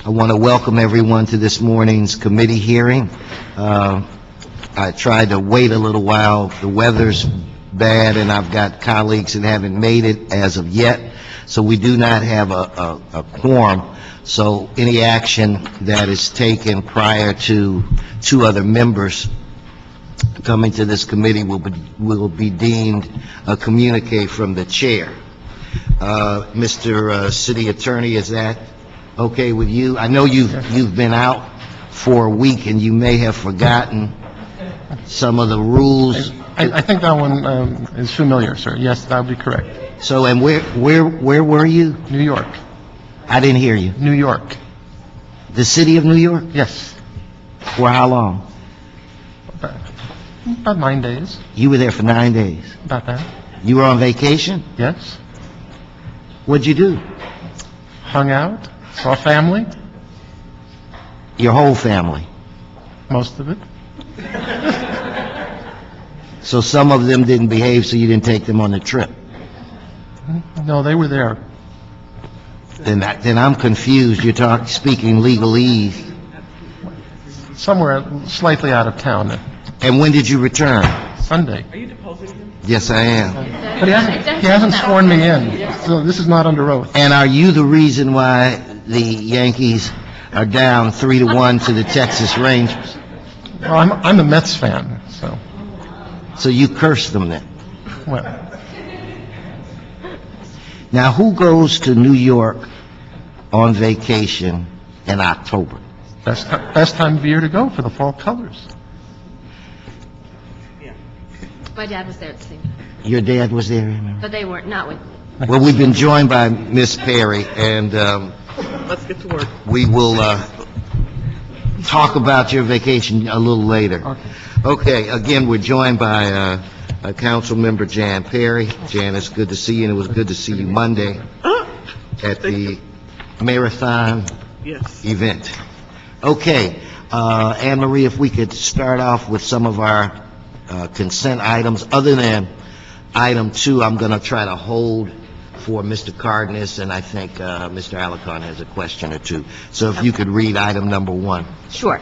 I want to welcome everyone to this morning's committee hearing. I tried to wait a little while. The weather's bad, and I've got colleagues that haven't made it as of yet, so we do not have a quorum. So any action that is taken prior to two other members coming to this committee will be deemed a communique from the chair. Mr. City Attorney, is that okay with you? I know you've been out for a week and you may have forgotten some of the rules. I think that one is familiar, sir. Yes, that would be correct. So, and where were you? New York. I didn't hear you. New York. The city of New York? Yes. For how long? About 9 days. You were there for 9 days. About that. You were on vacation? Yes. What'd you do? Hung out. Saw family. Your whole family? Most of it. So some of them didn't behave, so you didn't take them on the trip? No, they were there. Then I'm confused. You're speaking legalese. Somewhere slightly out of town. And when did you return? Sunday. Are you deposing him? Yes, I am. But he hasn't sworn me in, so this is not under oath. And are you the reason why the Yankees are down 3-1 to the Texas Rangers? Well, I'm a Mets fan, so. So you cursed them then? Well, Now, who goes to New York on vacation in October? best time of year to go for the fall colors. My dad was there at the same time, Your dad was there, remember? but they weren't, not with me. Well, we've been joined by Miss Perry, and Let's get to work. we will talk about your vacation a little later. Okay, again, we're joined by Council Member Jan Perry. Jan, it's good to see you, and it was good to see you Monday at the Marathon Yes. event. Okay, Anne Marie, if we could start off with some of our consent items. Other than item 2, I'm going to try to hold for Mr. Cardenas, and I think Mr. Alarcon has a question or two. So if you could read item number 1. Sure.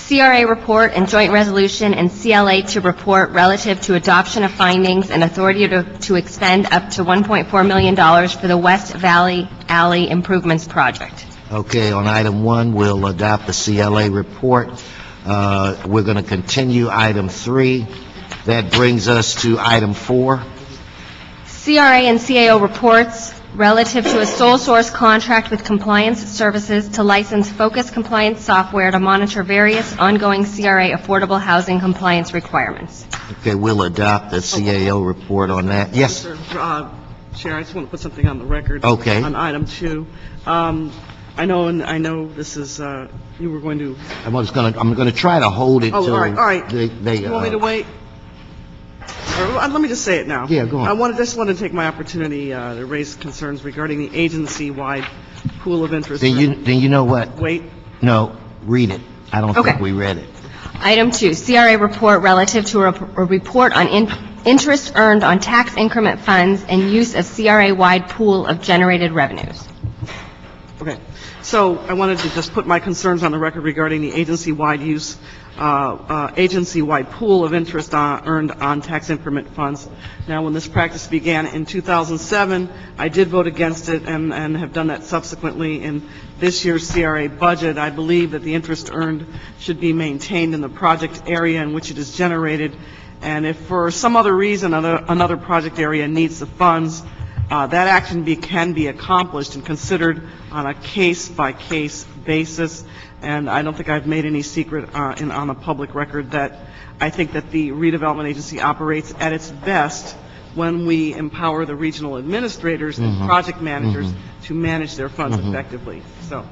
CRA report and joint resolution and CLA to report relative to adoption of findings and authority to expend up to $1.4 million for the West Valley Alley Improvements Project. Okay, on item 1, we'll adopt the CLA report. We're going to continue item 3. That brings us to item 4. CRA and CAO reports relative to a sole source contract with compliance services to license Focus Compliance software to monitor various ongoing CRA affordable housing compliance requirements. Okay, we'll adopt the CAO report on that. Yes? Mr. Chair, I just want to put something on the record. Okay. On item 2. I know this is, you were going to, I'm going to try to hold it oh, till all right. they You want me to wait? Or, let me just say it now. Yeah, go on. I just want to take my opportunity to raise concerns regarding the agency-wide pool of interest. Then you know what? Wait. No, read it. I don't Okay. think we read it. Item 2, CRA report relative to a report on interest earned on tax increment funds and use of CRA-wide pool of generated revenues. Okay. So I wanted to just put my concerns on the record regarding the agency-wide agency-wide pool of interest earned on tax increment funds. Now, when this practice began in 2007, I did vote against it and have done that subsequently in this year's CRA budget. I believe that the interest earned should be maintained in the project area in which it is generated, and if for some other reason another project area needs the funds, that action can be accomplished and considered on a case-by-case basis. And I don't think I've made any secret on a public record that I think that the redevelopment agency operates at its best when we empower the regional administrators and project managers to manage their funds effectively. So.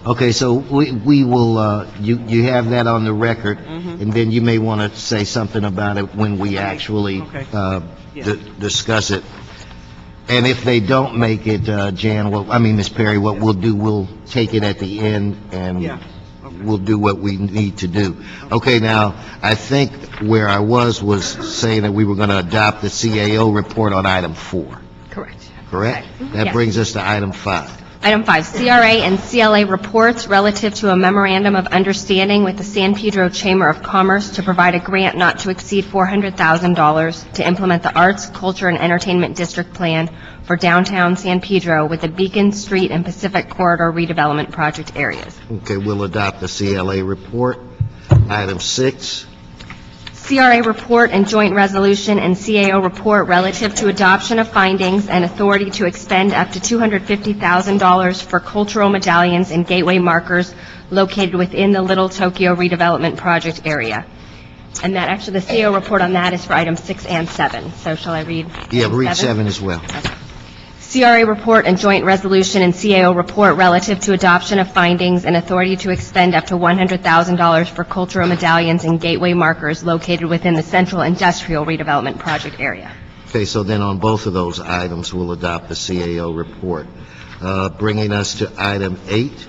Okay, so we will, you have that on the record, and then you may want to say something about it when we actually discuss it. And if they don't make it, Jan, Ms. Perry, what we'll do, we'll take it at the end and we'll do what we need to do. Okay, now, I think where I was saying that we were going to adopt the CAO report on item 4. Correct. Correct? That Yes. brings us to item 5. Item 5, CRA and CLA reports relative to a memorandum of understanding with the San Pedro Chamber of Commerce to provide a grant not to exceed $400,000 to implement the Arts, Culture, and Entertainment District Plan for downtown San Pedro with the Beacon Street and Pacific Corridor redevelopment project areas. Okay, we'll adopt the CLA report. Item 6. CRA report and joint resolution and CAO report relative to adoption of findings and authority to expend up to $250,000 for cultural medallions and gateway markers located within the Little Tokyo redevelopment project area. And that, actually, the CAO report on that is for items 6 and 7. So shall I read? Yeah, item read 7 as well. CRA report and joint resolution and CAO report relative to adoption of findings and authority to expend up to $100,000 for cultural medallions and gateway markers located within the Central Industrial Redevelopment Project area. Okay, so then on both of those items, we'll adopt the CAO report. Bringing us to item 8.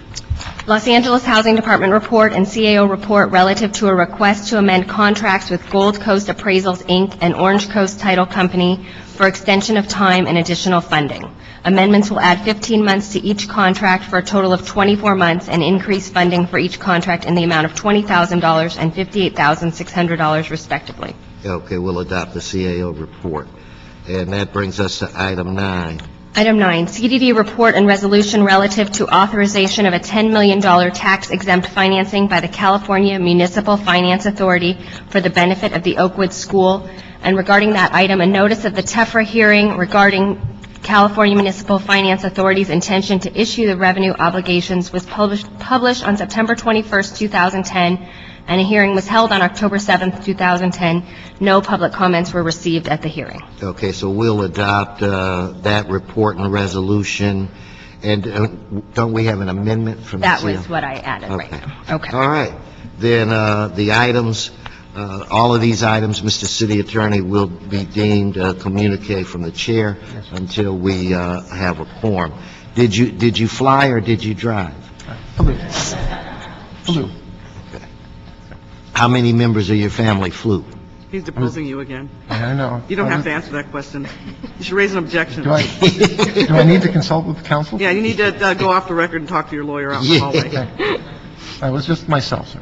Los Angeles Housing Department report and CAO report relative to a request to amend contracts with Gold Coast Appraisals, Inc. and Orange Coast Title Company for extension of time and additional funding. Amendments will add 15 months to each contract for a total of 24 months and increase funding for each contract in the amount of $20,000 and $58,600 respectively. Okay, we'll adopt the CAO report. And that brings us to item 9. Item 9, CDD report and resolution relative to authorization of a $10 million tax-exempt financing by the California Municipal Finance Authority for the benefit of the Oakwood School. And regarding that item, a notice of the TEFRA hearing regarding California Municipal Finance Authority's intention to issue the revenue obligations was published on September 21st, 2010, and a hearing was held on October 7th, 2010. No public comments were received at the hearing. Okay, so we'll adopt that report and resolution. And don't we have an amendment from the That CAO? was what I added right now. Okay. All right. Then the items, all of these items, Mr. City Attorney, will be deemed communique from the chair until we have a quorum. Did you fly or did you drive? Blue. How many members of your family flew? He's deposing you again. I know. You don't have to answer that question. You should raise an objection. Do I need to consult with the council? Yeah, you need to go off the record and talk to your lawyer out in the hallway. Okay. I was just myself, sir.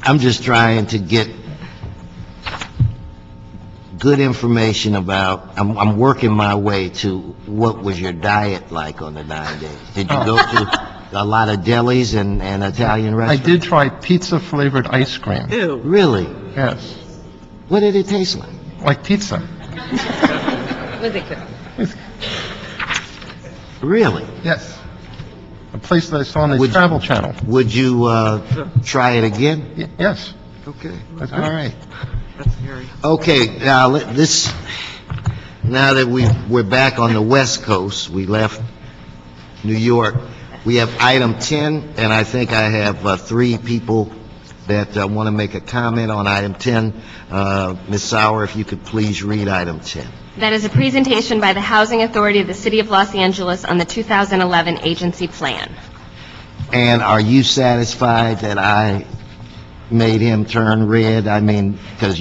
I'm just trying to get good information about, I'm working my way to what was your diet like on the 9 days? Did you go to a lot of delis and Italian I restaurants? did try pizza-flavored ice cream. Ew. Really? Yes. What did it taste like? Like pizza. Was it good? Really? Yes. A place that I saw on the Would- Travel Channel. Would you try it again? Yes. Okay. That's All good. right. That's scary. Okay, now that we're back on the West Coast, we left New York, we have item 10, and I think I have 3 people that want to make a comment on item 10. Ms. Sauer, if you could please read item 10. That is a presentation by the Housing Authority of the City of Los Angeles on the 2011 agency plan. And are you satisfied that I made him turn red? I mean, because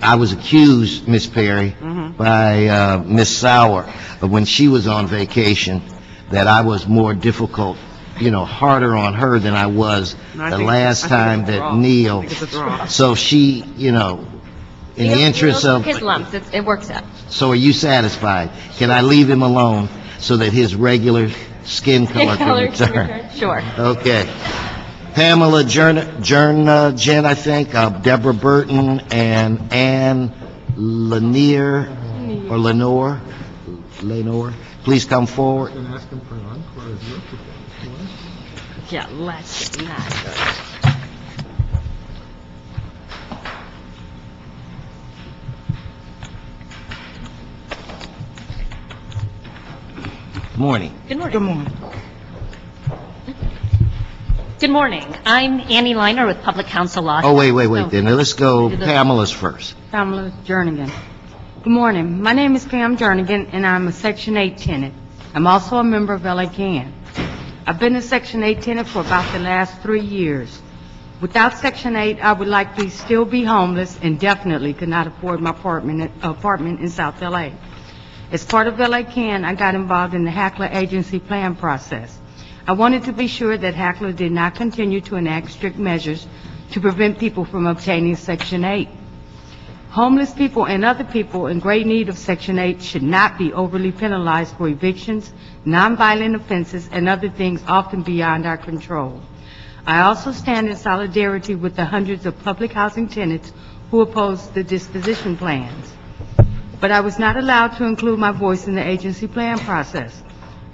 I was accused, Ms. Perry, by Ms. Sauer, when she was on vacation, that I was more difficult, harder on her than I was No, I the think- last I think time it's a that draw. Neil. I think it's a draw. So she, in the interest of, His lumps, it works out. so are you satisfied? Can I leave him alone so that his regular skin color can return? Sure. Okay. Pamela Jen, I think, Deborah Burton, and Ann Lanier, or Lenore, please come forward. Yeah, let's get that. Morning. Good morning. Good morning. I'm Annie Liner with Public Counsel Law. Oh, wait, then let's go Pamela's first. Pamela Jernigan. Good morning. My name is Pam Jernigan, and I'm a Section 8 tenant. I'm also a member of LA CAN. I've been a Section 8 tenant for about the last 3 years. Without Section 8, I would likely still be homeless and definitely could not afford my apartment in South LA. As part of LA Can, I got involved in the Hacka agency plan process. I wanted to be sure that Hacka did not continue to enact strict measures to prevent people from obtaining Section 8. Homeless people and other people in great need of Section 8 should not be overly penalized for evictions, nonviolent offenses, and other things often beyond our control. I also stand in solidarity with the hundreds of public housing tenants who oppose the disposition plans. But I was not allowed to include my voice in the agency plan process.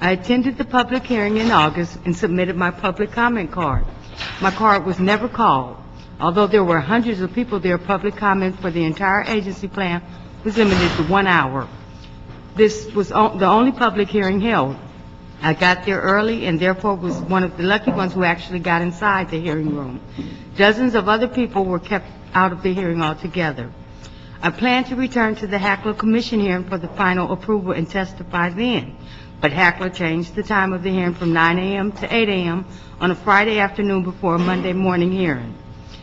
I attended the public hearing in August and submitted my public comment card. My card was never called. Although there were hundreds of people there, public comment for the entire agency plan was limited to 1 hour. This was the only public hearing held. I got there early and therefore was one of the lucky ones who actually got inside the hearing room. Dozens of other people were kept out of the hearing altogether. I plan to return to the Hacka Commission hearing for the final approval and testify then. But Hacka changed the time of the hearing from 9 a.m. to 8 a.m. on a Friday afternoon before a Monday morning hearing.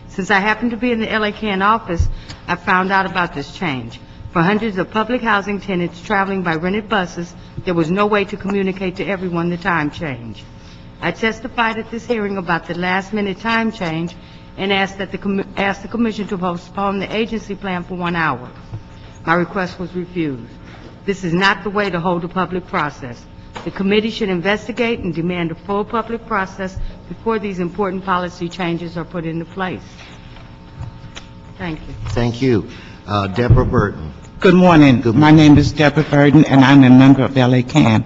Since I happened to be in the LA Can office, I found out about this change. For hundreds of public housing tenants traveling by rented buses, there was no way to communicate to everyone the time change. I testified at this hearing about the last-minute time change and asked the Commission to postpone the agency plan for 1 hour. My request was refused. This is not the way to hold a public process. The committee should investigate and demand a full public process before these important policy changes are put into place. Thank you. Thank you. Deborah Burton. Good morning. My name is Debra Ferdinand, and I'm a member of LA Can.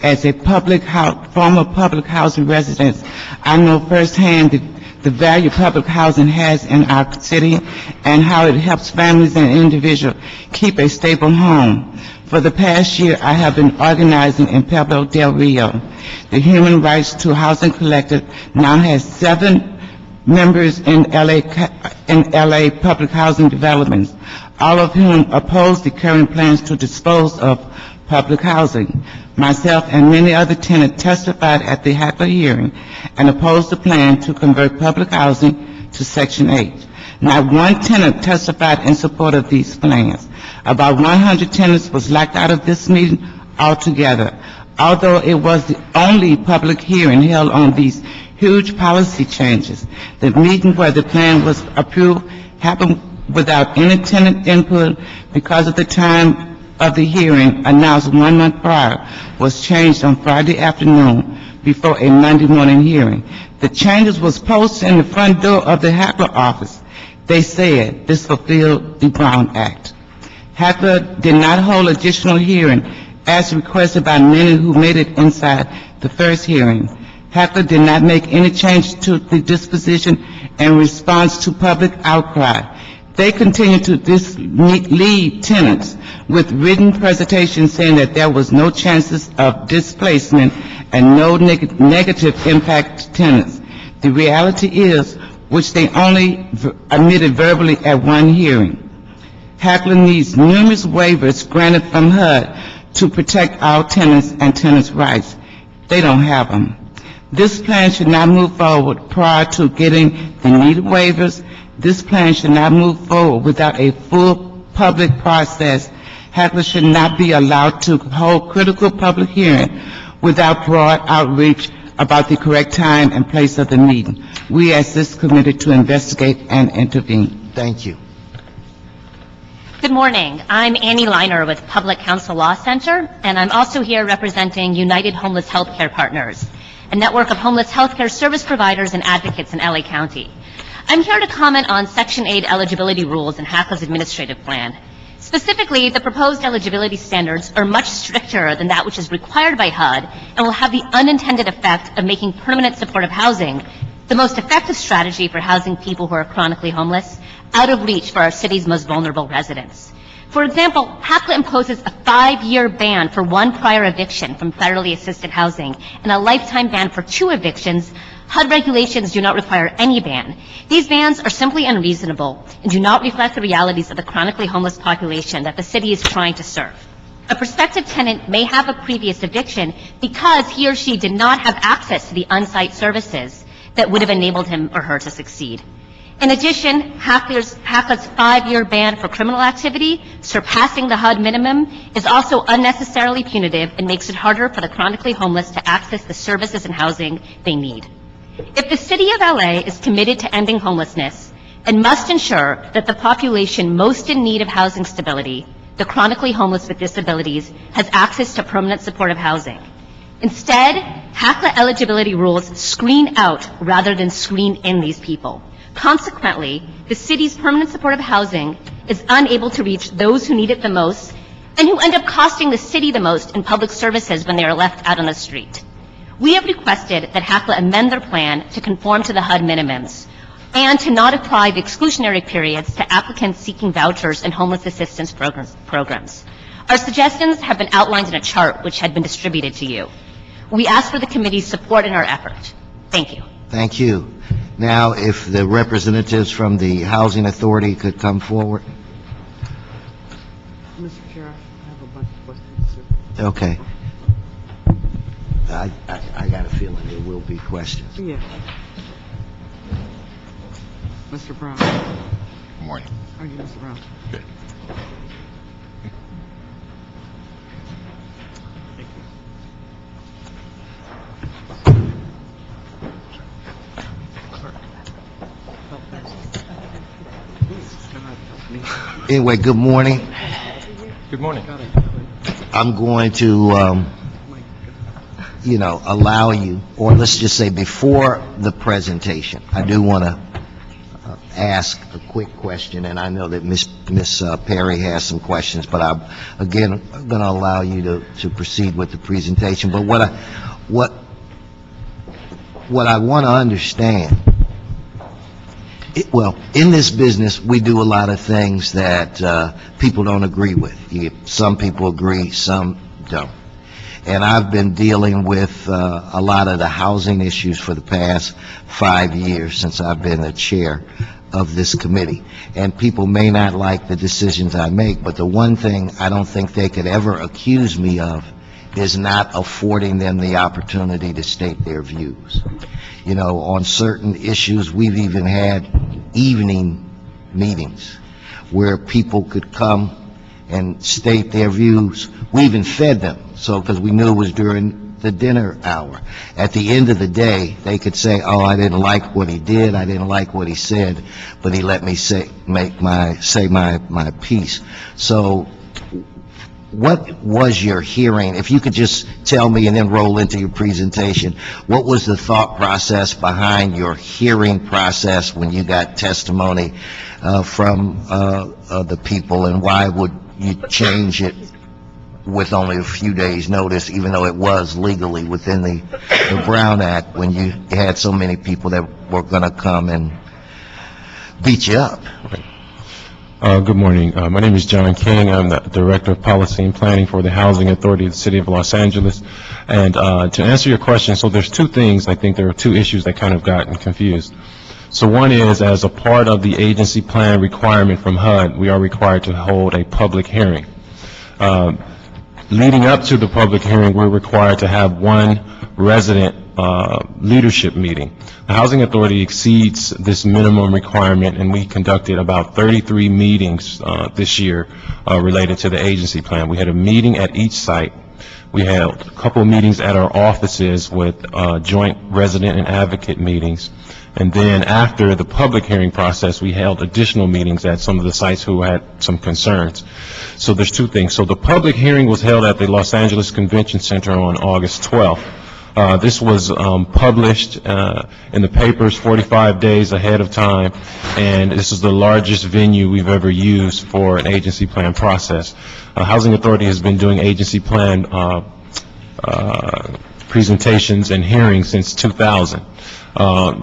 As a former public housing resident, I know firsthand the value public housing has in our city and how it helps families and individuals keep a stable home. For the past year, I have been organizing in Pueblo del Rio. The Human Rights to Housing Collective now has 7 members in LA public housing developments, all of whom oppose the current plans to dispose of public housing. Myself and many other tenants testified at the Hacka hearing and opposed the plan to convert public housing to Section 8. Not one tenant testified in support of these plans. About 100 tenants was locked out of this meeting altogether. Although it was the only public hearing held on these huge policy changes, the meeting where the plan was approved happened without any tenant input because of the time of the hearing announced 1 month prior was changed on Friday afternoon before a Monday morning hearing. The changes was posted in the front door of the Hacka office. They said this fulfilled the Brown Act. Hacka did not hold additional hearing as requested by many who made it inside the first hearing. Hacka did not make any change to the disposition in response to public outcry. They continued to lead tenants with written presentations saying that there was no chances of displacement and no negative impact to tenants. The reality is, which they only admitted verbally at one hearing, Hacka needs numerous waivers granted from HUD to protect our tenants and tenants' rights. They don't have them. This plan should not move forward prior to getting the needed waivers. This plan should not move forward without a full public process. Hacka should not be allowed to hold critical public hearing without broad outreach about the correct time and place of the meeting. We ask this committee to investigate and intervene. Thank you. Good morning. I'm Annie Liner with Public Counsel Law Center, and I'm also here representing United Homeless Healthcare Partners, a network of homeless healthcare service providers and advocates in LA County. I'm here to comment on Section 8 eligibility rules in Hacka's administrative plan. Specifically, the proposed eligibility standards are much stricter than that which is required by HUD and will have the unintended effect of making permanent supportive housing the most effective strategy for housing people who are chronically homeless, out of reach for our city's most vulnerable residents. For example, Hacka imposes a 5-year ban for 1 prior eviction from federally assisted housing and a lifetime ban for 2 evictions. HUD regulations do not require any ban. These bans are simply unreasonable and do not reflect the realities of the chronically homeless population that the city is trying to serve. A prospective tenant may have a previous eviction because he or she did not have access to the on-site services that would have enabled him or her to succeed. In addition, Hacka's 5-year ban for criminal activity, surpassing the HUD minimum, is also unnecessarily punitive and makes it harder for the chronically homeless to access the services and housing they need. If the City of LA is committed to ending homelessness and must ensure that the population most in need of housing stability, the chronically homeless with disabilities, has access to permanent supportive housing. Instead, Hacka eligibility rules screen out rather than screen in these people. Consequently, the city's permanent supportive housing is unable to reach those who need it the most and who end up costing the city the most in public services when they are left out on the street. We have requested that Hacka amend their plan to conform to the HUD minimums and to not apply the exclusionary periods to applicants seeking vouchers and homeless assistance programs. Our suggestions have been outlined in a chart which had been distributed to you. We ask for the committee's support in our effort. Thank you. Thank you. Now, if the representatives from the Housing Authority could come forward. Mr. Chair, I have a bunch of questions, sir. Okay. I got a feeling there will be questions. Yeah. Mr. Brown. Good morning. How are you, Mr. Brown? Good. Anyway, good morning. Good morning. I'm going to, allow you, or let's just say before the presentation, I do want to ask a quick question, and I know that Ms. Perry has some questions, but I'm going to allow you to proceed with the presentation. But what I want to understand, in this business, we do a lot of things that people don't agree with. Some people agree, some don't. And I've been dealing with a lot of the housing issues for the past 5 years since I've been the chair of this committee. And people may not like the decisions I make, but the one thing I don't think they could ever accuse me of is not affording them the opportunity to state their views. On certain issues, we've even had evening meetings where people could come and state their views. We even fed them, because we knew it was during the dinner hour. At the end of the day, they could say, oh, I didn't like what he did, I didn't like what he said, but he let me say my piece. So what was your hearing? If you could just tell me and then roll into your presentation, what was the thought process behind your hearing process when you got testimony from the people, and why would you change it with only a few days' notice, even though it was legally within the Brown Act, when you had so many people that were going to come and beat you up? Good morning. My name is John King. I'm the Director of Policy and Planning for the Housing Authority of the City of Los Angeles. And to answer your question, so there's two things. I think there are two issues that kind of gotten confused. So one is, as a part of the agency plan requirement from HUD, we are required to hold a public hearing. Leading up to the public hearing, we're required to have one resident leadership meeting. The Housing Authority exceeds this minimum requirement, and we conducted about 33 meetings this year related to the agency plan. We had a meeting at each site. We had a couple of meetings at our offices with joint resident and advocate meetings. And then after the public hearing process, we held additional meetings at some of the sites who had some concerns. So there's two things. So the public hearing was held at the Los Angeles Convention Center on August 12th. This was published in the papers 45 days ahead of time, and this is the largest venue we've ever used for an agency plan process. Housing Authority has been doing agency plan presentations and hearings since 2000.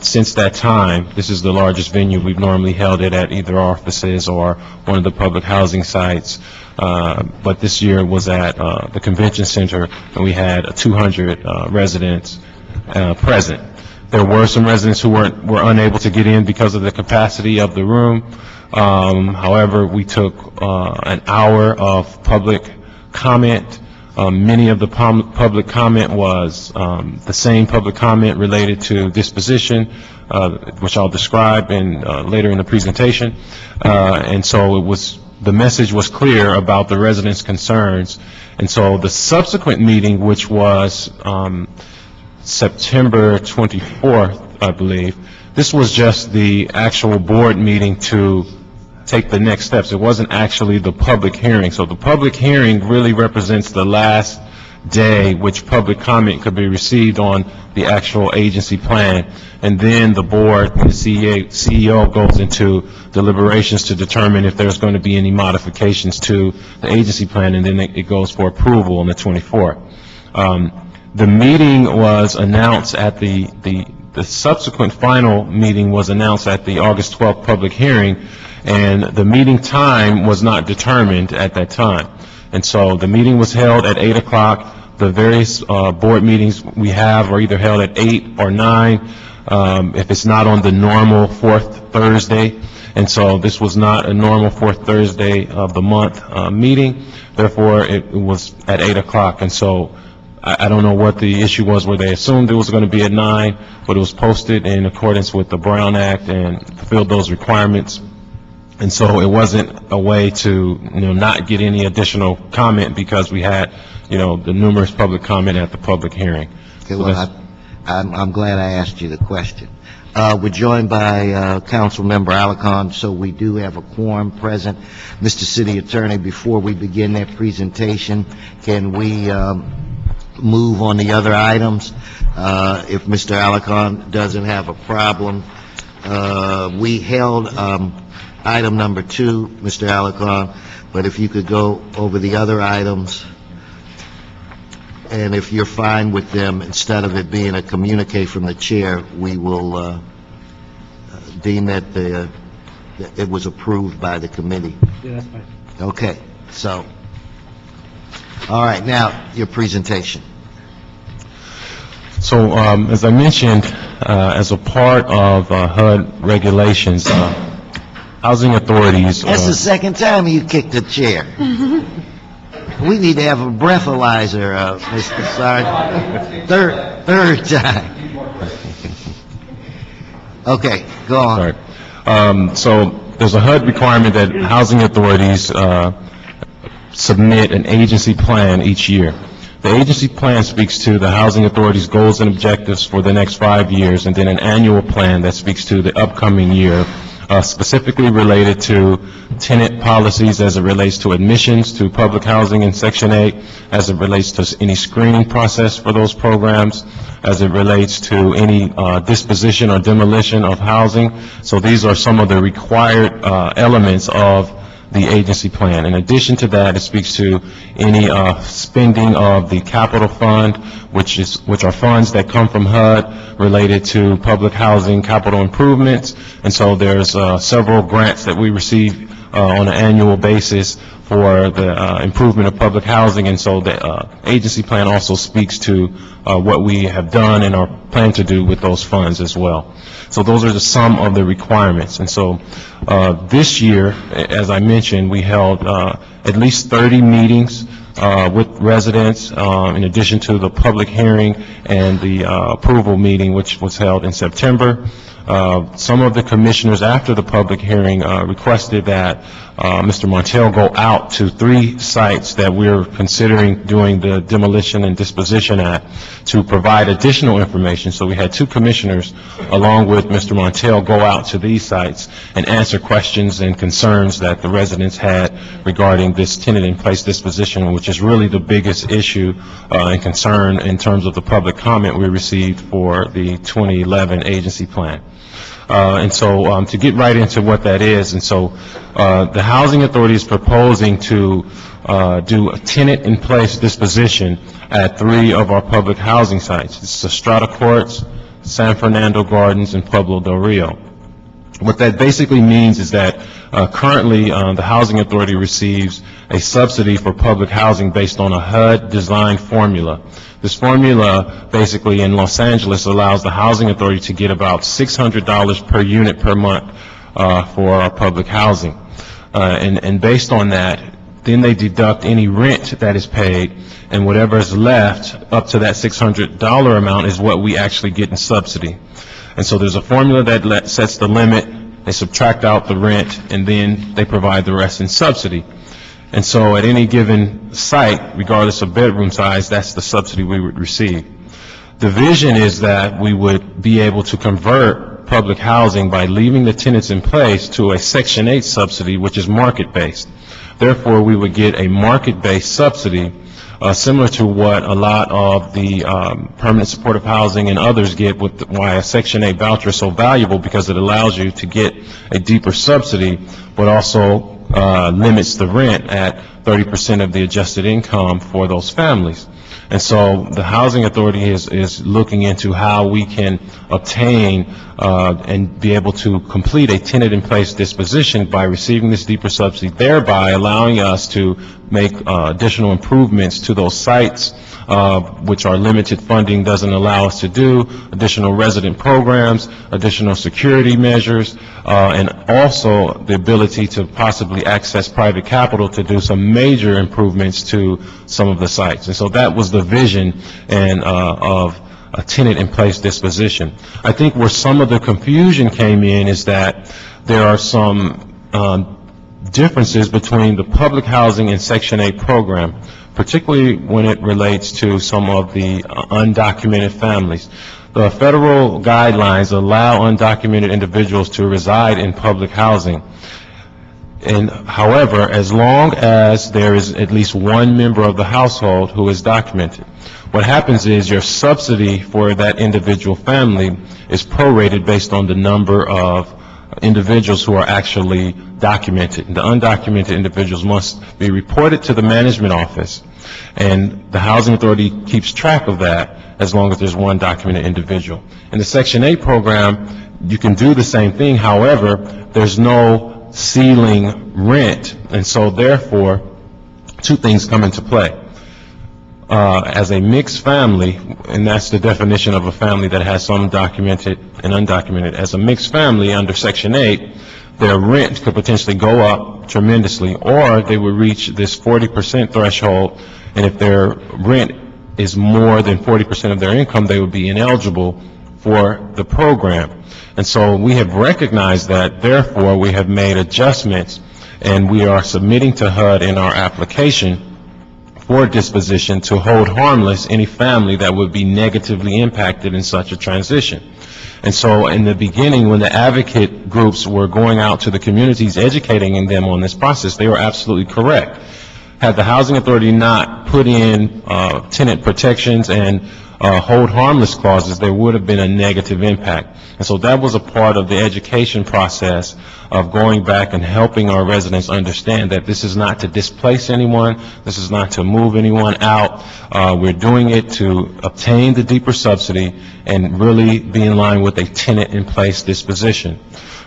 Since that time, this is the largest venue. We've normally held it at either our offices or one of the public housing sites. But this year was at the convention center, and we had 200 residents present. There were some residents who were unable to get in because of the capacity of the room. However, we took an hour of public comment Many of the public comment was the same public comment related to disposition, which I'll describe later in the presentation. And so the message was clear about the residents' concerns. And so the subsequent meeting, which was September 24th, I believe, this was just the actual board meeting to take the next steps. It wasn't actually the public hearing. So the public hearing really represents the last day which public comment could be received on the actual agency plan. And then the board, the CEO goes into deliberations to determine if there's going to be any modifications to the agency plan, and then it goes for approval on the 24th. The meeting was announced at the subsequent final meeting was announced at the August 12th public hearing, and the meeting time was not determined at that time. And so the meeting was held at 8 o'clock. The various board meetings we have are either held at 8 or 9, if it's not on the normal fourth Thursday. And so this was not a normal fourth Thursday of the month meeting. Therefore, it was at 8 o'clock. And so I don't know what the issue was where they assumed it was going to be at 9, but it was posted in accordance with the Brown Act and fulfilled those requirements. And so it wasn't a way to, not get any additional comment because we had, the numerous public comment at the public hearing. Okay, well, I'm glad I asked you the question. We're joined by Council Member Alarcon, so we do have a quorum present. Mr. City Attorney, before we begin that presentation, can we move on the other items? If Mr. Alarcon doesn't have a problem, we held item number 2, Mr. Alarcon, but if you could go over the other items, and if you're fine with them, instead of it being a communique from the chair, we will deem that it was approved by the committee. Yeah, that's fine. Okay, so, all right, now, your presentation. So, as I mentioned, as a part of HUD regulations, housing authorities... That's the second time you kicked the chair. We need to have a breathalyzer, Mr. Sargent. Third time. Okay, go on. Sorry. So there's a HUD requirement that housing authorities submit an agency plan each year. The agency plan speaks to the housing authority's goals and objectives for the next 5 years, and then an annual plan that speaks to the upcoming year, specifically related to tenant policies as it relates to admissions to public housing in Section 8, as it relates to any screening process for those programs, as it relates to any disposition or demolition of housing. So these are some of the required elements of the agency plan. In addition to that, it speaks to any spending of the capital fund, which are funds that come from HUD related to public housing capital improvements. And so there's several grants that we receive on an annual basis for the improvement of public housing, and so the agency plan also speaks to what we have done and are plan to do with those funds as well. So those are some of the requirements. And so this year, as I mentioned, we held at least 30 meetings with residents, in addition to the public hearing and the approval meeting, which was held in September. Some of the commissioners after the public hearing requested that Mr. Montel go out to 3 sites that we're considering doing the demolition and disposition at to provide additional information. So we had 2 commissioners along with Mr. Montel go out to these sites and answer questions and concerns that the residents had regarding this tenant-in-place disposition, which is really the biggest issue and concern in terms of the public comment we received for the 2011 agency plan. And so to get right into what that is, and so the Housing Authority is proposing to do a tenant-in-place disposition at 3 of our public housing sites. It's Estrada Courts, San Fernando Gardens, and Pueblo del Rio. What that basically means is that currently the Housing Authority receives a subsidy for public housing based on a HUD design formula. This formula basically in Los Angeles allows the Housing Authority to get about $600 per unit per month for our public housing. And based on that, then they deduct any rent that is paid, and whatever is left up to that $600 amount is what we actually get in subsidy. And so there's a formula that sets the limit, they subtract out the rent, and then they provide the rest in subsidy. And so at any given site, regardless of bedroom size, that's the subsidy we would receive. The vision is that we would be able to convert public housing by leaving the tenants in place to a Section 8 subsidy, which is market-based. Therefore, we would get a market-based subsidy similar to what a lot of the permanent supportive housing and others get, with why a Section 8 voucher is so valuable, because it allows you to get a deeper subsidy, but also limits the rent at 30% of the adjusted income for those families. And so the Housing Authority is looking into how we can obtain and be able to complete a tenant-in-place disposition by receiving this deeper subsidy, thereby allowing us to make additional improvements to those sites, which our limited funding doesn't allow us to do, additional resident programs, additional security measures, and also the ability to possibly access private capital to do some major improvements to some of the sites. And so that was the vision and of a tenant-in-place disposition. I think where some of the confusion came in is that there are some differences between the public housing and Section 8 program, particularly when it relates to some of the undocumented families. The federal guidelines allow undocumented individuals to reside in public housing. And however, as long as there is at least one member of the household who is documented, what happens is your subsidy for that individual family is prorated based on the number of individuals who are actually documented. The undocumented individuals must be reported to the management office, and the Housing Authority keeps track of that as long as there's one documented individual. In the Section 8 program, you can do the same thing. However, there's no ceiling rent, and so therefore two things come into play. As a mixed family, and that's the definition of a family that has some documented and undocumented, as a mixed family under Section 8, their rent could potentially go up tremendously, or they would reach this 40% threshold, and if their rent is more than 40% of their income, they would be ineligible for the program. And so we have recognized that, therefore we have made adjustments, and we are submitting to HUD in our application for disposition to hold harmless any family that would be negatively impacted in such a transition. And so in the beginning, when the advocate groups were going out to the communities, educating them on this process, they were absolutely correct. Had the Housing Authority not put in tenant protections and hold harmless clauses, there would have been a negative impact. And so that was a part of the education process of going back and helping our residents understand that this is not to displace anyone, this is not to move anyone out. We're doing it to obtain the deeper subsidy and really be in line with a tenant-in-place disposition.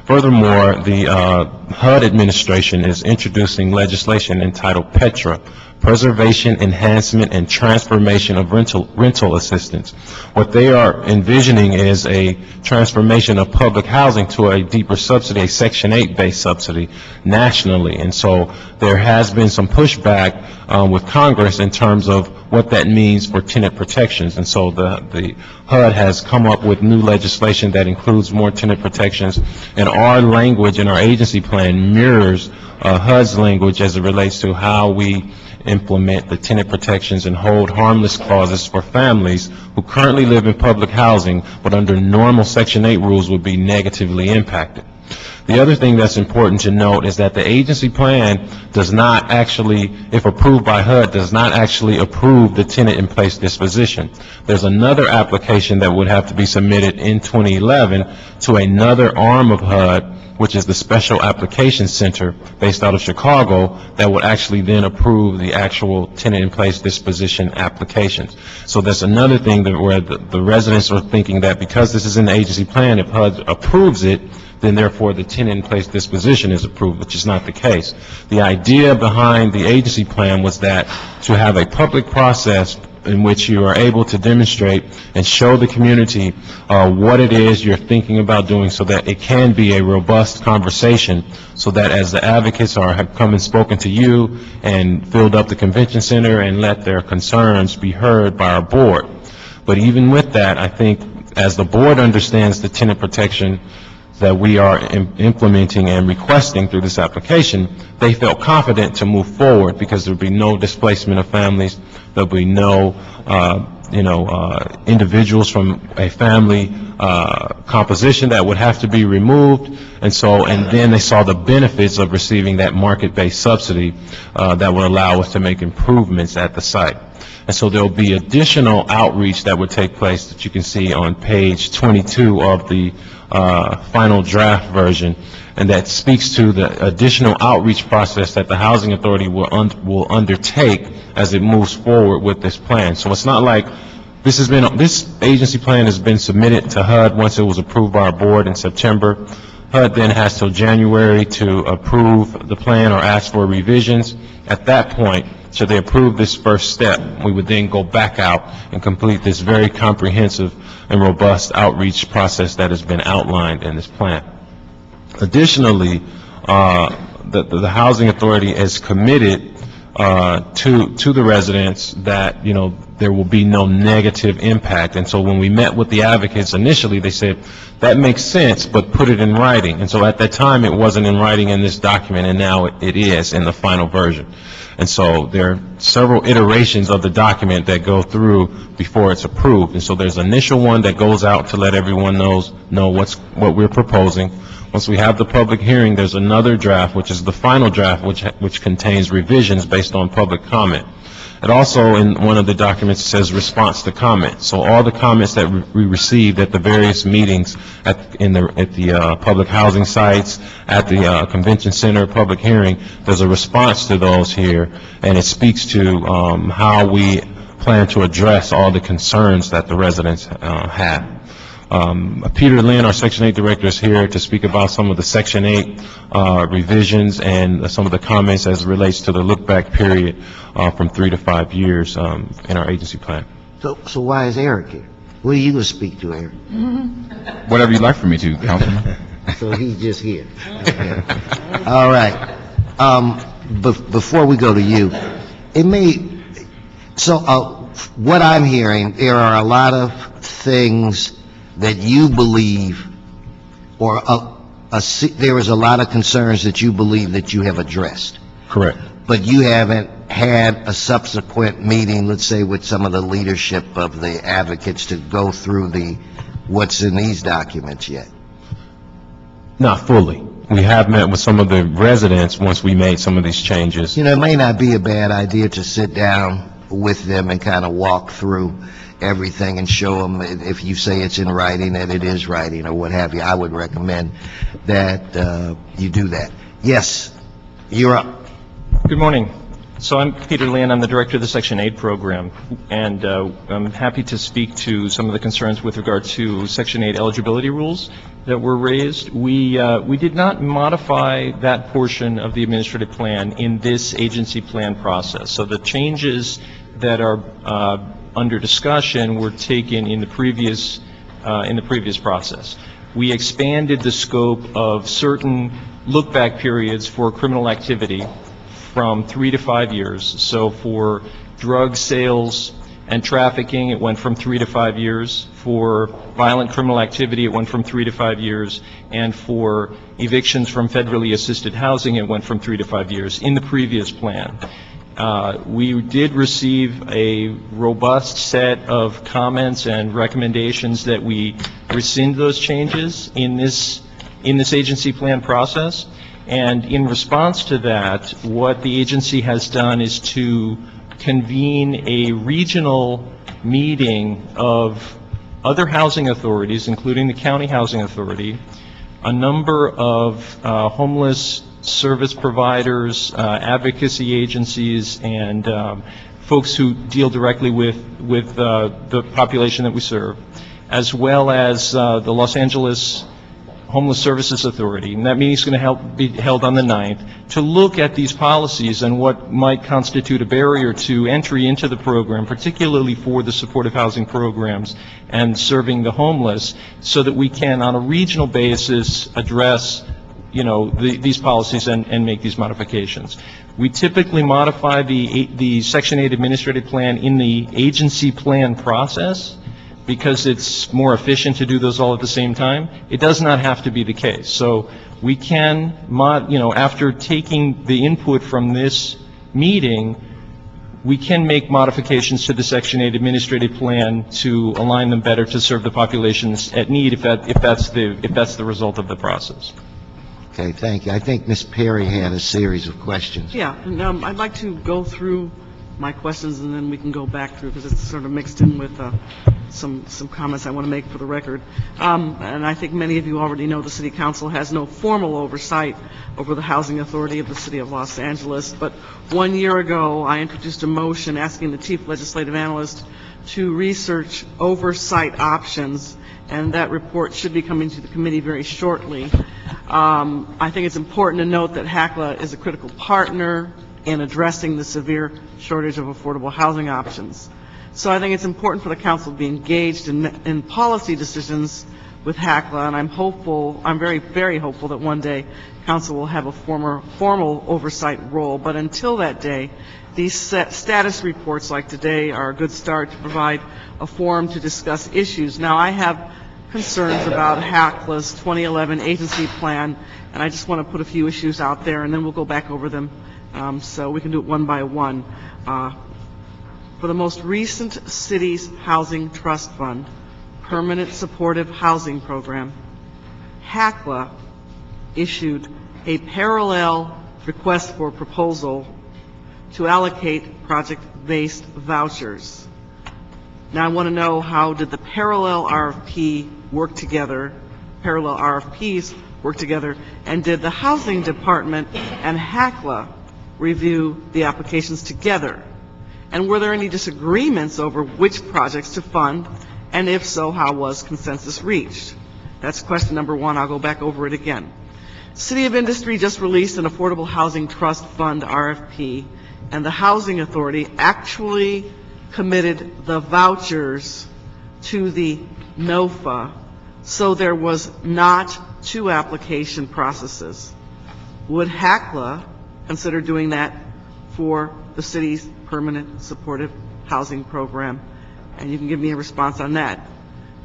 Furthermore, the HUD administration is introducing legislation entitled PETRA, Preservation, Enhancement, and Transformation of Rental Assistance. What they are envisioning is a transformation of public housing to a deeper subsidy, a Section 8-based subsidy nationally. And so there has been some pushback with Congress in terms of what that means for tenant protections. And so the HUD has come up with new legislation that includes more tenant protections, and our language in our agency plan mirrors HUD's language as it relates to how we implement the tenant protections and hold harmless clauses for families who currently live in public housing but under normal Section 8 rules would be negatively impacted. The other thing that's important to note is that the agency plan does not actually, if approved by HUD, does not actually approve the tenant-in-place disposition. There's another application that would have to be submitted in 2011 to another arm of HUD, which is the Special Application Center based out of Chicago, that would actually then approve the actual tenant-in-place disposition applications. So that's another thing that where the residents are thinking that because this is in the agency plan, if HUD approves it, then therefore the tenant-in-place disposition is approved, which is not the case. The idea behind the agency plan was that to have a public process in which you are able to demonstrate and show the community what it is you're thinking about doing, so that it can be a robust conversation, so that as the advocates have come and spoken to you and filled up the convention center and let their concerns be heard by our board. But even with that, I think as the board understands the tenant protection that we are implementing and requesting through this application, they felt confident to move forward because there would be no displacement of families, there will be no, individuals from a family composition that would have to be removed, and then they saw the benefits of receiving that market-based subsidy that would allow us to make improvements at the site. And so there will be additional outreach that would take place that you can see on page 22 of the final draft version, and that speaks to the additional outreach process that the Housing Authority will undertake as it moves forward with this plan. So it's not like this agency plan has been submitted to HUD once it was approved by our board in September. HUD then has till January to approve the plan or ask for revisions. At that point, should they approve this first step, we would then go back out and complete this very comprehensive and robust outreach process that has been outlined in this plan. Additionally, the Housing Authority is committed to the residents that, there will be no negative impact. And so when we met with the advocates initially, they said, that makes sense, but put it in writing. And so at that time, it wasn't in writing in this document, and now it is in the final version. And so there are several iterations of the document that go through before it's approved. And so there's an initial one that goes out to let everyone know what we're proposing. Once we have the public hearing, there's another draft, which is the final draft, which contains revisions based on public comment. It also, in one of the documents, says response to comments. So all the comments that we received at the various meetings at the public housing sites, at the convention center public hearing, there's a response to those here, and it speaks to how we plan to address all the concerns that the residents have. Peter Lynn, our Section 8 Director, is here to speak about some of the Section 8 revisions and some of the comments as it relates to the look-back period from 3 to 5 years in our agency plan. So why is Eric here? What are you going to speak to, Eric? Whatever you'd like for me to, Councilman. So he's just here. All right. Before we go to you, what I'm hearing, there are a lot of things that you believe, or there is a lot of concerns that you believe that you have addressed. Correct. But you haven't had a subsequent meeting, let's say, with some of the leadership of the advocates to go through what's in these documents yet? Not fully. We have met with some of the residents once we made some of these changes. It may not be a bad idea to sit down with them and kind of walk through everything and show them, if you say it's in writing, that it is writing or what have you. I would recommend that you do that. Yes, you're up. Good morning. So I'm Peter Lynn. I'm the director of the Section 8 program, and I'm happy to speak to some of the concerns with regard to Section 8 eligibility rules that were raised. We did not modify that portion of the administrative plan in this agency plan process. So the changes that are under discussion were taken in the previous process. We expanded the scope of certain look-back periods for criminal activity from 3 to 5 years. So for drug sales and trafficking, it went from 3 to 5 years. For violent criminal activity, it went from 3 to 5 years. And for evictions from federally assisted housing, it went from 3 to 5 years in the previous plan. We did receive a robust set of comments and recommendations that we rescind those changes in this agency plan process. And in response to that, what the agency has done is to convene a regional meeting of other housing authorities, including the County Housing Authority, a number of homeless service providers, advocacy agencies, and folks who deal directly with the population that we serve, as well as the Los Angeles Homeless Services Authority, and that meeting is going to be held on the 9th, to look at these policies and what might constitute a barrier to entry into the program, particularly for the supportive housing programs and serving the homeless, so that we can, on a regional basis, address these policies and make these modifications. We typically modify the Section 8 administrative plan in the agency plan process because it's more efficient to do those all at the same time. It does not have to be the case. So we can, after taking the input from this meeting, we can make modifications to the Section 8 administrative plan to align them better to serve the populations at need if that's the result of the process. Okay, thank you. I think Ms. Perry had a series of questions. Yeah, and I'd like to go through my questions, and then we can go back through, because it's sort of mixed in with some comments I want to make for the record. And I think many of you already know the City Council has no formal oversight over the Housing Authority of the City of Los Angeles, but 1 year ago, I introduced a motion asking the Chief Legislative Analyst to research oversight options, and that report should be coming to the committee very shortly. I think it's important to note that Hacka is a critical partner in addressing the severe shortage of affordable housing options. So I think it's important for the council to be engaged in policy decisions with Hacka, and I'm very, very hopeful that one day council will have a formal oversight role. But until that day, these status reports like today are a good start to provide a forum to discuss issues. Now, I have concerns about Hackla's 2011 agency plan, and I just want to put a few issues out there, and then we'll go back over them so we can do it one by one. For the most recent Cities Housing Trust Fund Permanent Supportive Housing Program, Hacka issued a parallel request for proposal to allocate project-based vouchers. Now I want to know, how did the parallel RFPs work together, and did the Housing Department and Hacka review the applications together? And were there any disagreements over which projects to fund, and if so, how was consensus reached? That's question number one. I'll go back over it again. City of Industry just released an Affordable Housing Trust Fund RFP, and the Housing Authority actually committed the vouchers to the NOFA, so there was not two application processes. Would Hacka consider doing that for the city's permanent supportive housing program? And you can give me a response on that.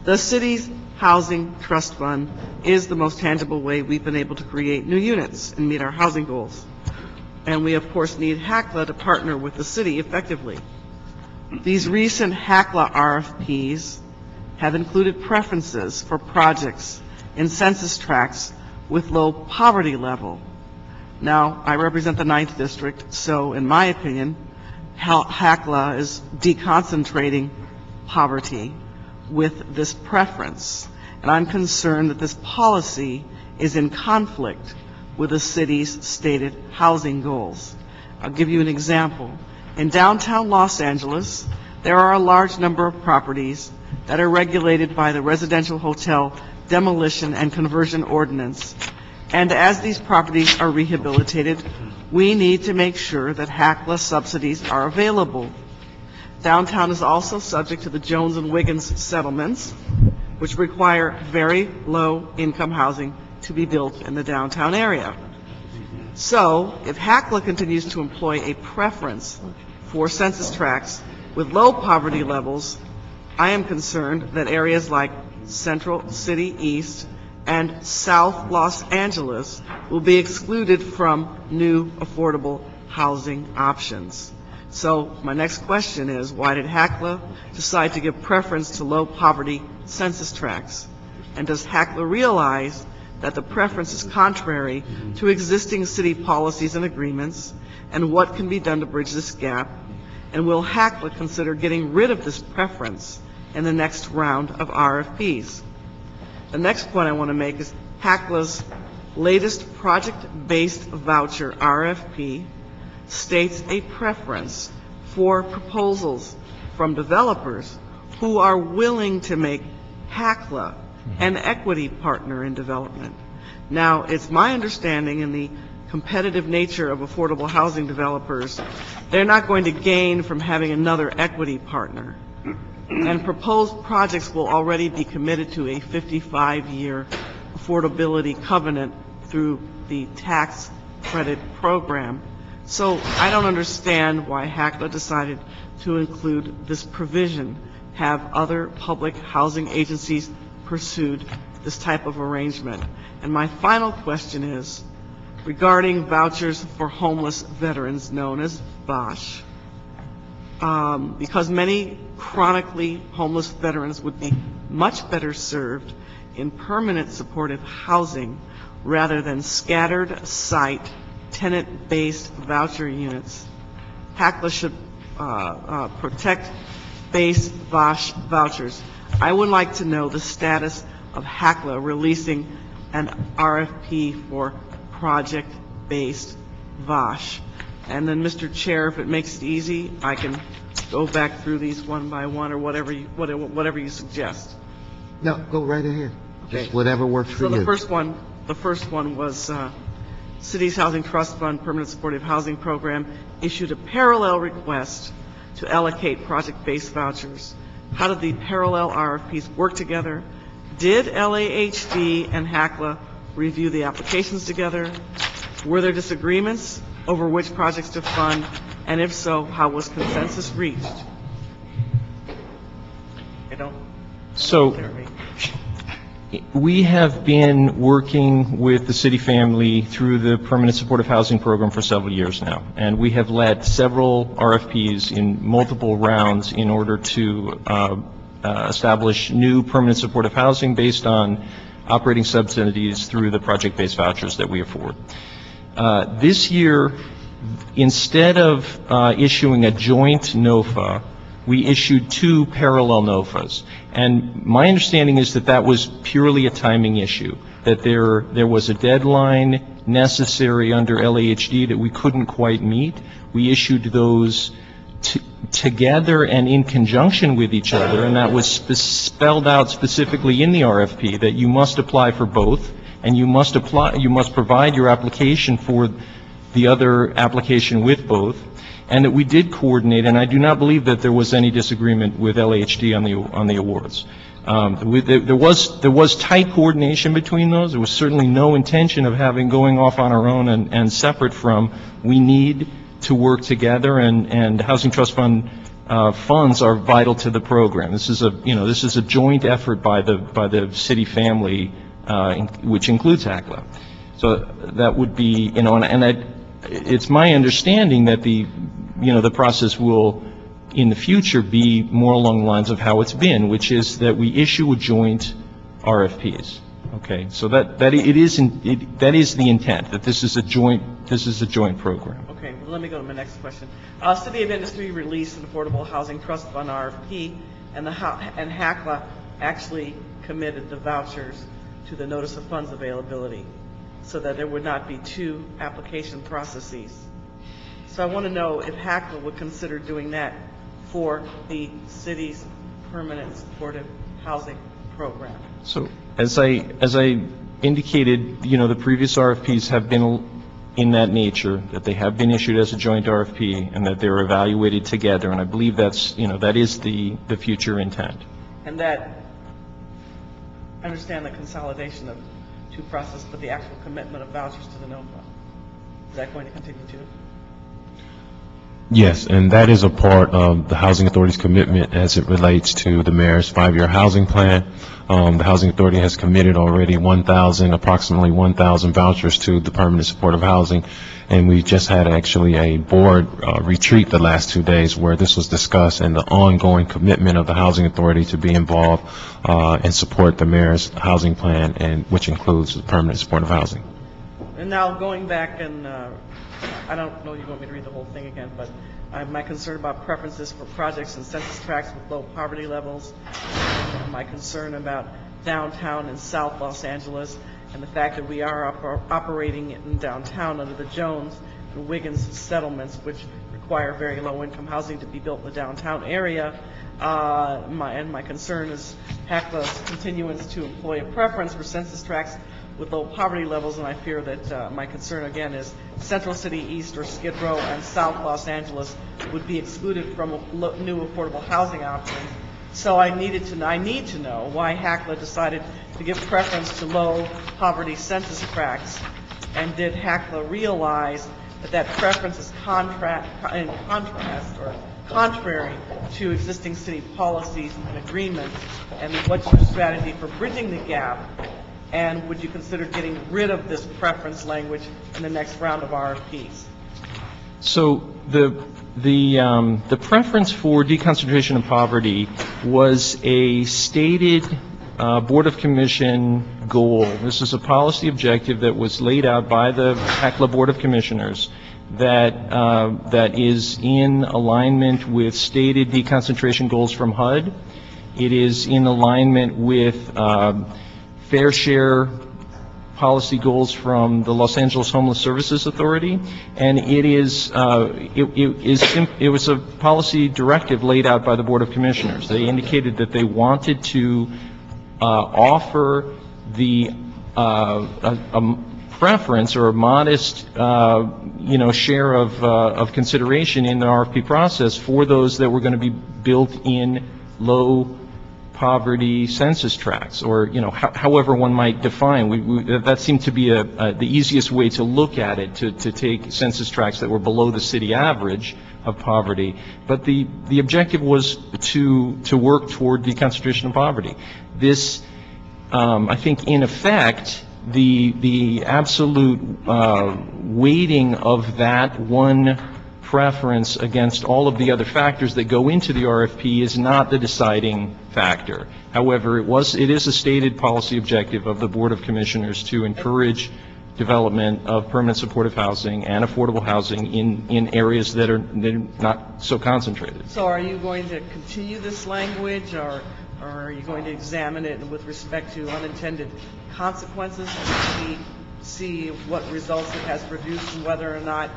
The city's housing trust fund is the most tangible way we've been able to create new units and meet our housing goals. And we, of course, need Hacka to partner with the city effectively. These recent Hacka RFPs have included preferences for projects in census tracts with low poverty level. Now, I represent the 9th District, so in my opinion, Hacka is deconcentrating poverty with this preference. And I'm concerned that this policy is in conflict with the city's stated housing goals. I'll give you an example. In downtown Los Angeles, there are a large number of properties that are regulated by the Residential Hotel Demolition and Conversion Ordinance. And as these properties are rehabilitated, we need to make sure that Hacka subsidies are available. Downtown is also subject to the Jones and Wiggins settlements, which require very low income housing to be built in the downtown area. So, if Hacka continues to employ a preference for census tracts with low poverty levels, I am concerned that areas like Central City East and South Los Angeles will be excluded from new affordable housing options. So my next question is, why did Hacka decide to give preference to low poverty census tracts? And does Hacka realize that the preference is contrary to existing city policies and agreements, and what can be done to bridge this gap? And will Hacka consider getting rid of this preference in the next round of RFPs? The next point I want to make is Hacka's latest project-based voucher RFP states a preference for proposals from developers who are willing to make Hacka an equity partner in development. Now, it's my understanding in the competitive nature of affordable housing developers, they're not going to gain from having another equity partner. And proposed projects will already be committed to a 55-year affordability covenant through the tax credit program. So I don't understand why Hacka decided to include this provision. Have other public housing agencies pursued this type of arrangement? And my final question is regarding vouchers for homeless veterans, known as VOSH. Because many chronically homeless veterans would be much better served in permanent supportive housing rather than scattered site tenant-based voucher units. Hacka should protect base VOSH vouchers. I would like to know the status of Hacka releasing an RFP for project-based VOSH. And then, Mr. Chair, if it makes it easy, I can go back through these one by one or whatever you suggest. No, go right ahead. Okay. Just whatever works for So you. the first one was City's Housing Trust Fund Permanent Supportive Housing Program issued a parallel request to allocate project-based vouchers. How did the parallel RFPs work together? Did LAHD and Hacka review the applications together? Were there disagreements over which projects to fund? And if so, how was consensus reached? So we have been working with the city family through the Permanent Supportive Housing Program for several years now, and we have led several RFPs in multiple rounds in order to establish new permanent supportive housing based on operating subsidies through the project-based vouchers that we afford. This year, instead of issuing a joint NOFA, we issued two parallel NOFAs. And my understanding is that that was purely a timing issue, that there was a deadline necessary under LAHD that we couldn't quite meet. We issued those together and in conjunction with each other, and that was spelled out specifically in the RFP that you must apply for both, and you must provide your application for the other application with both, and that we did coordinate, and I do not believe that there was any disagreement with LAHD on the awards. There was tight coordination between those. There was certainly no intention of going off on our own and separate from. We need to work together, and Housing Trust Fund funds are vital to the program. This is a joint effort by the city family, which includes Hacka. So that would be, it's my understanding that the process will, in the future, be more along the lines of how it's been, which is that we issue a joint RFPs. Okay, so that is the intent, that this is a joint program. Okay, well, let me go to my next question. City of Industry released an Affordable Housing Trust Fund RFP, and Hacka actually committed the vouchers to the Notice of Funds Availability, so that there would not be two application processes. So I want to know if Hacka would consider doing that for the city's permanent supportive housing program. So as I indicated, the previous RFPs have been in that nature, that they have been issued as a joint RFP and that they're evaluated together, and I believe that is the future intent. And that, I understand the consolidation of two processes, but the actual commitment of vouchers to the NOFA, is that going to continue too? Yes, and that is a part of the Housing Authority's commitment as it relates to the mayor's 5-year housing plan. The Housing Authority has committed already approximately 1,000 vouchers to the permanent supportive housing, and we just had actually a board retreat the last 2 days where this was discussed, and the ongoing commitment of the Housing Authority to be involved and support the mayor's housing plan, and which includes the permanent supportive housing. And now going back and I don't know if you want me to read the whole thing again, but my concern about preferences for projects in census tracts with low poverty levels, my concern about downtown and South Los Angeles, and the fact that we are operating in downtown under the Jones and Wiggins settlements, which require very low-income housing to be built in the downtown area. My concern is Hackle's continuance to employ a preference for census tracts with low poverty levels, and I fear that my concern again is Central City East or Skid Row and South Los Angeles would be excluded from new affordable housing options. So I need to know why Hackla decided to give preference to low poverty census tracts, and did Hackla realize that preference is in contrast or contrary to existing city policies and agreements, and what's your strategy for bridging the gap? And would you consider getting rid of this preference language in the next round of RFPs? So the preference for deconcentration of poverty was a stated Board of Commission goal. This is a policy objective that was laid out by the Hackla Board of Commissioners that is in alignment with stated deconcentration goals from HUD. It is in alignment with fair share policy goals from the Los Angeles Homeless Services Authority, and it was a policy directive laid out by the Board of Commissioners. They indicated that they wanted to offer the a preference or a modest share of consideration in the RFP process for those that were going to be built in low poverty census tracts, or however one might define. That seemed to be the easiest way to look at it, to take census tracts that were below the city average of poverty. But the objective was to work toward deconcentration of poverty. This, I think, in effect, the absolute weighting of that one preference against all of the other factors that go into the RFP is not the deciding factor. However, it is a stated policy objective of the Board of Commissioners to encourage development of permanent supportive housing and affordable housing in areas that are not so concentrated. So are you going to continue this language, or are you going to examine it with respect to unintended consequences and see what results it has produced and whether or not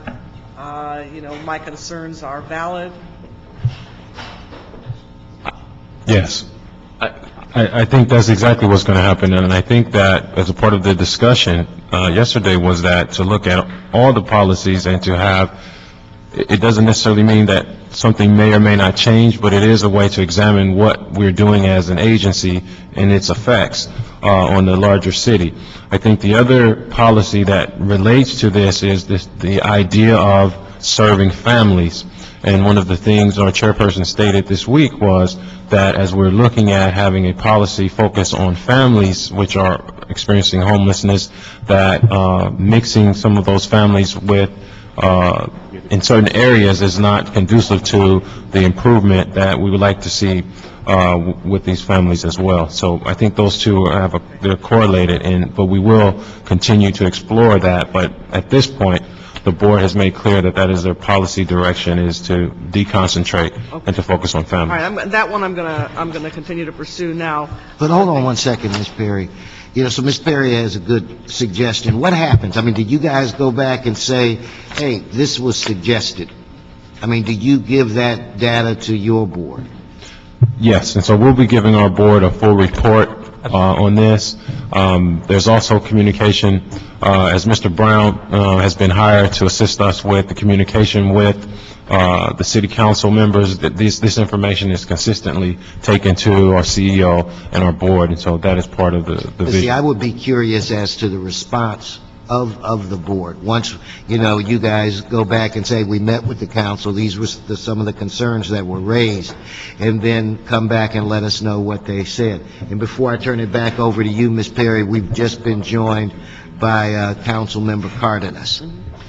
my concerns are valid? Yes. I think that's exactly what's going to happen, and I think that as a part of the discussion yesterday was that to look at all the policies and to have, it doesn't necessarily mean that something may or may not change, but it is a way to examine what we're doing as an agency and its effects on the larger city. I think the other policy that relates to this is the idea of serving families. And one of the things our chairperson stated this week was that as we're looking at having a policy focused on families which are experiencing homelessness, that mixing some of those families with in certain areas is not conducive to the improvement that we would like to see with these families as well. So I think those two they're correlated, but we will continue to explore that. But at this point, the board has made clear that is their policy direction, is to deconcentrate and to focus on families. All right, that one I'm gonna continue to pursue now. But hold on one second, Ms. Perry. So Ms. Perry has a good suggestion. What happens? I mean, did you guys go back and say, hey, this was suggested? I mean, did you give that data to your board? Yes, and so we'll be giving our board a full report on this. There's also communication, as Mr. Brown has been hired to assist us with the communication with the city council members. That this information is consistently taken to our CEO and our board, and so that is part of the vision. See, I would be curious as to the response of the board. Once, you guys go back and say, we met with the council, these were some of the concerns that were raised, and then come back and let us know what they said. And before I turn it back over to you, Ms. Perry, we've just been joined by Council Member Cardenas.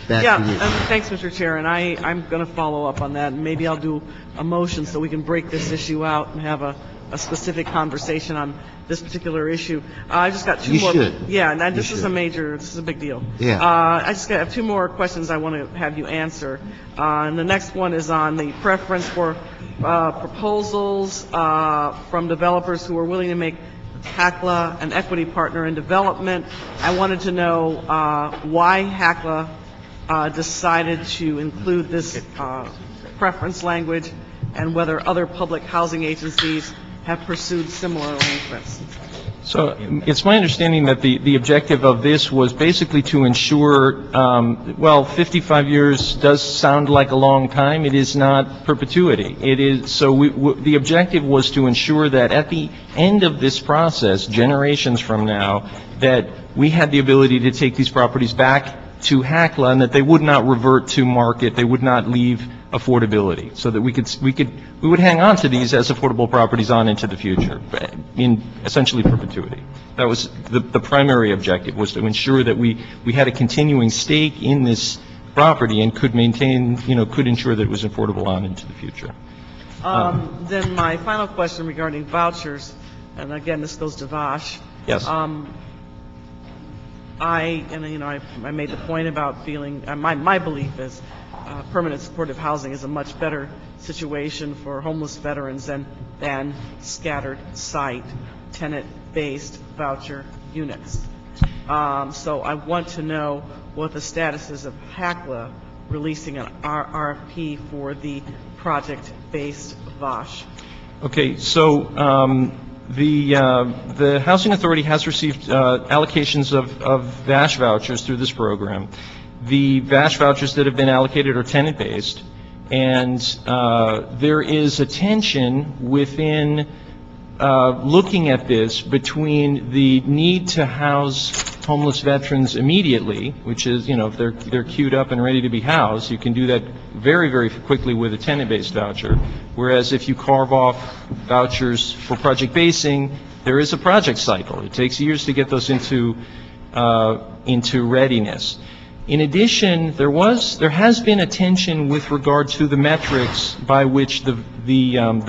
Back to you. Thanks, Mr. Chair, and I'm going to follow up on that, and maybe I'll do a motion so we can break this issue out and have a specific conversation on this particular issue. I just got two more. You should. Yeah, and this is a big deal. Yeah. I just have two more questions I want to have you answer. And the next one is on the preference for proposals from developers who are willing to make Hacla an equity partner in development. I wanted to know why Hacla decided to include this preference language, and whether other public housing agencies have pursued similar arrangements. So it's my understanding that the objective of this was basically to ensure, well, 55 years does sound like a long time. It is not perpetuity. It is, so the objective was to ensure that at the end of this process, generations from now, that we had the ability to take these properties back to Hacka and that they would not revert to market, they would not leave affordability, so that we would hang on to these as affordable properties on into the future, in essentially perpetuity. That was the primary objective, was to ensure that we had a continuing stake in this property and could maintain, could ensure that it was affordable on into the future. Then my final question regarding vouchers, and again, this goes to Vash. Yes. I made the point about feeling, my belief is permanent supportive housing is a much better situation for homeless veterans than scattered site, tenant-based voucher units. So I want to know what the status is of Hacka releasing an RFP for the project-based VASH. Okay, so the Housing Authority has received allocations of VASH vouchers through this program. The VASH vouchers that have been allocated are tenant-based, and there is a tension within looking at this between the need to house homeless veterans immediately, which is, if they're queued up and ready to be housed, you can do that very, very quickly with a tenant-based voucher, whereas if you carve off vouchers for project basing, there is a project cycle. It takes years to get those into readiness. In addition, there has been a tension with regard to the metrics by which the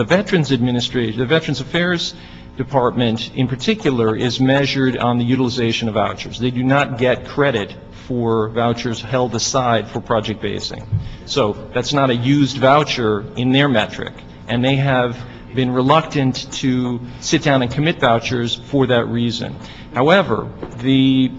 Veterans Administration, the Veterans Affairs Department in particular, is measured on the utilization of vouchers. They do not get credit for vouchers held aside for project basing. So that's not a used voucher in their metric, and they have been reluctant to sit down and commit vouchers for that reason. However, the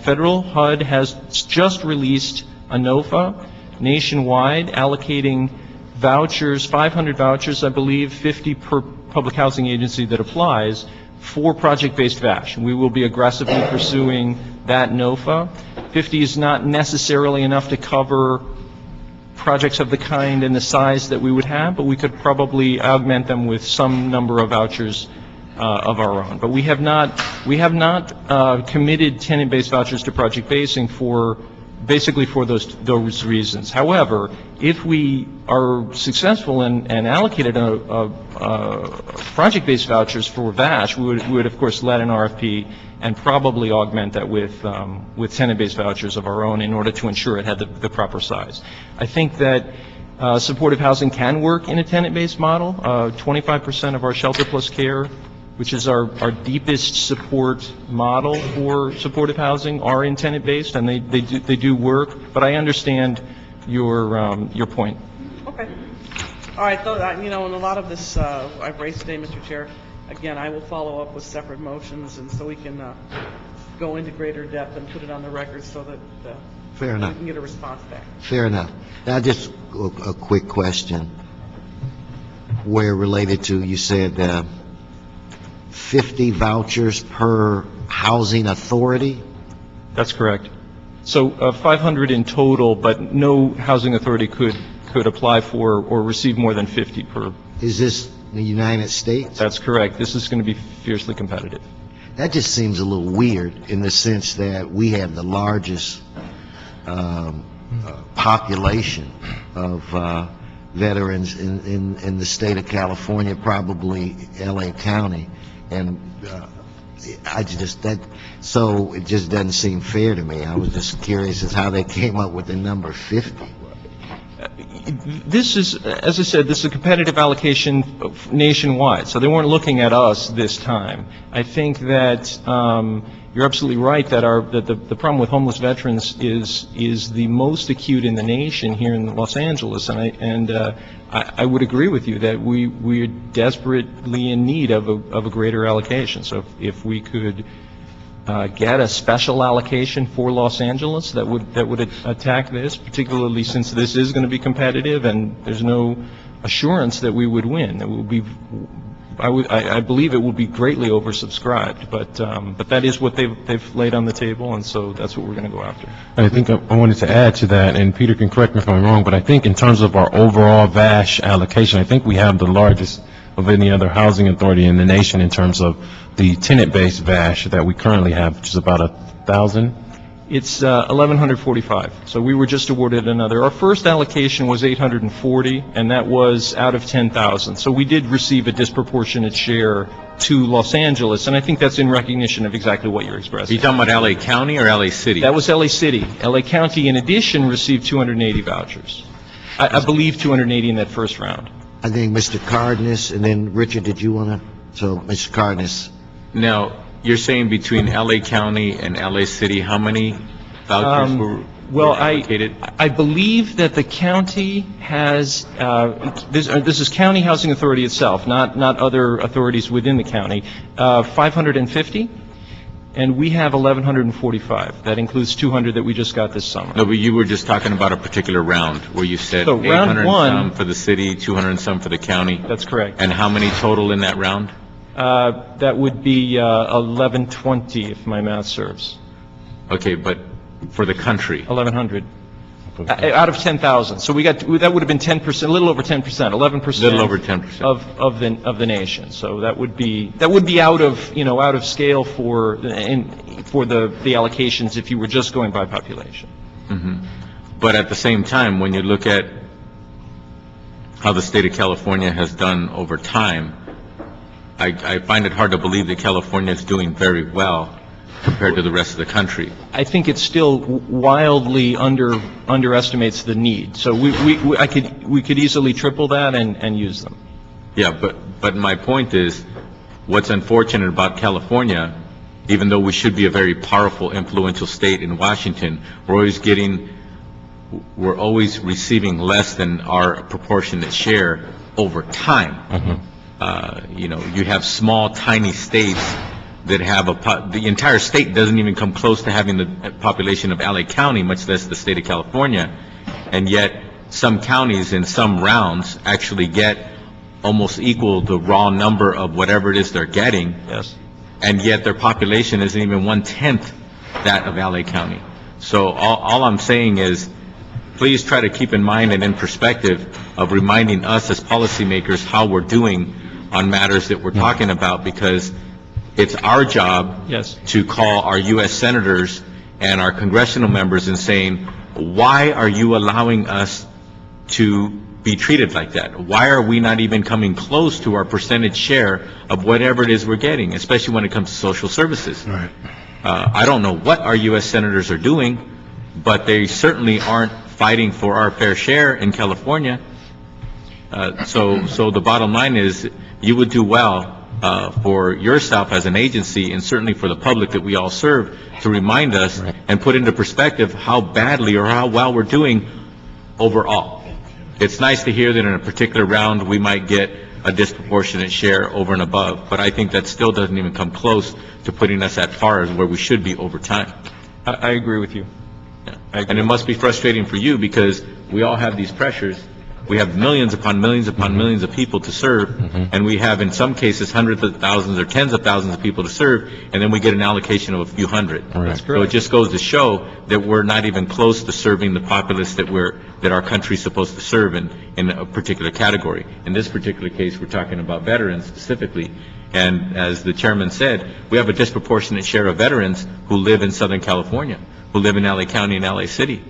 federal HUD has just released a NOFA nationwide allocating vouchers, 500 vouchers, I believe, 50 per public housing agency that applies, for project-based VASH. We will be aggressively pursuing that NOFA. 50 is not necessarily enough to cover projects of the kind and the size that we would have, but we could probably augment them with some number of vouchers of our own. But we have not committed tenant-based vouchers to project basing basically for those reasons. However, if we are successful and allocated a project-based vouchers for VASH, we would of course let an RFP and probably augment that with tenant-based vouchers of our own in order to ensure it had the proper size. I think that supportive housing can work in a tenant-based model. 25% of our shelter plus care, which is our deepest support model for supportive housing, are in tenant-based, and they do work. But I understand your point. Okay. All right. So, and a lot of this I've raised today, Mr. Chair. Again, I will follow up with separate motions, and so we can go into greater depth and put it on the record so that Fair enough. we can get a response back. Fair enough. Now, just a quick question. Where related to, you said 50 vouchers per housing authority? That's correct. So 500 in total, but no housing authority could apply for or receive more than 50 per. Is this the United States? That's correct. This is going to be fiercely competitive. That just seems a little weird in the sense that we have the largest population of veterans in the state of California, probably LA County, and so it just doesn't seem fair to me. I was just curious as how they came up with the number 50. This is, as I said, this is a competitive allocation nationwide, so they weren't looking at us this time. I think that you're absolutely right that the problem with homeless veterans is the most acute in the nation here in Los Angeles, and I would agree with you that we're desperately in need of a greater allocation. So if we could get a special allocation for Los Angeles that would attack this, particularly since this is going to be competitive and there's no assurance that we would win. It will be, I believe it will be greatly oversubscribed, but that is what they've laid on the table, and so that's what we're going to go after. I think I wanted to add to that, and Peter can correct me if I'm wrong, but I think in terms of our overall VASH allocation, I think we have the largest of any other housing authority in the nation in terms of the tenant-based VASH that we currently have, which is about 1,000. It's 1,145. So we were just awarded another. Our first allocation was 840, and that was out of 10,000. So we did receive a disproportionate share to Los Angeles, and I think that's in recognition of exactly what you're Are expressing. you talking about L.A. County or L.A. City? That was L.A. City. L.A. County, in addition, received 280 vouchers. I believe 280 in that first round. I think Mr. Cardenas, and then Richard, did you want to? So, Mr. Cardenas. Now, you're saying between L.A. County and L.A. City, how many vouchers were allocated? I believe that the county has, this is County Housing Authority itself, not other authorities within the county, 550, and we have 1,145. That includes 200 that we just got this summer. No, but you were just talking about a particular round where you said So round 800 one- and some for the city, 200 and some for the county. That's correct. And how many total in that round? That would be 1,120 if my math serves. Okay, but for the country? 1,100. Out of 10,000. So we got, that would have been 10%, a little over 10%, 11%. Little over 10%. Of the nation. So that would be out of, out of scale for the allocations if you were just going by population. Mhm. But at the same time, when you look at how the state of California has done over time, I find it hard to believe that California is doing very well compared to the rest of the country. I think it still wildly underestimates the need. So we could easily triple that and use them. Yeah, but my point is, what's unfortunate about California, even though we should be a very powerful, influential state in Washington, we're always receiving less than our proportionate share over time. You have small, tiny states that have the entire state doesn't even come close to having the population of LA County, much less the state of California, and yet some counties in some rounds actually get almost equal the raw number of whatever it is they're getting. Yes. And yet their population isn't even 1/10 that of LA County. So all I'm saying is, please try to keep in mind and in perspective of reminding us as policymakers how we're doing on matters that we're talking about, because it's our job to call our U.S. senators and our congressional members and saying, why are you allowing us to be treated like that? Why are we not even coming close to our percentage share of whatever it is we're getting, especially when it comes to social services? Right. I don't know what our U.S. senators are doing, but they certainly aren't fighting for our fair share in California. So the bottom line is, you would do well for yourself as an agency, and certainly for the public that we all serve, to remind us and put into perspective how badly or how well we're doing overall. It's nice to hear that in a particular round we might get a disproportionate share over and above, but I think that still doesn't even come close to putting us at par as where we should be over time. I agree with you. And it must be frustrating for you, because we all have these pressures. We have millions upon millions upon millions of people to serve, and we have, in some cases, hundreds of thousands or tens of thousands of people to serve, and then we get an allocation of a few hundred. That's So it just goes to show that we're not even close to serving the populace that our country's supposed to serve in a particular category. In this particular case, we're talking about veterans specifically, and as the chairman said, we have a disproportionate share of veterans who live in Southern California, who live in LA County and LA City.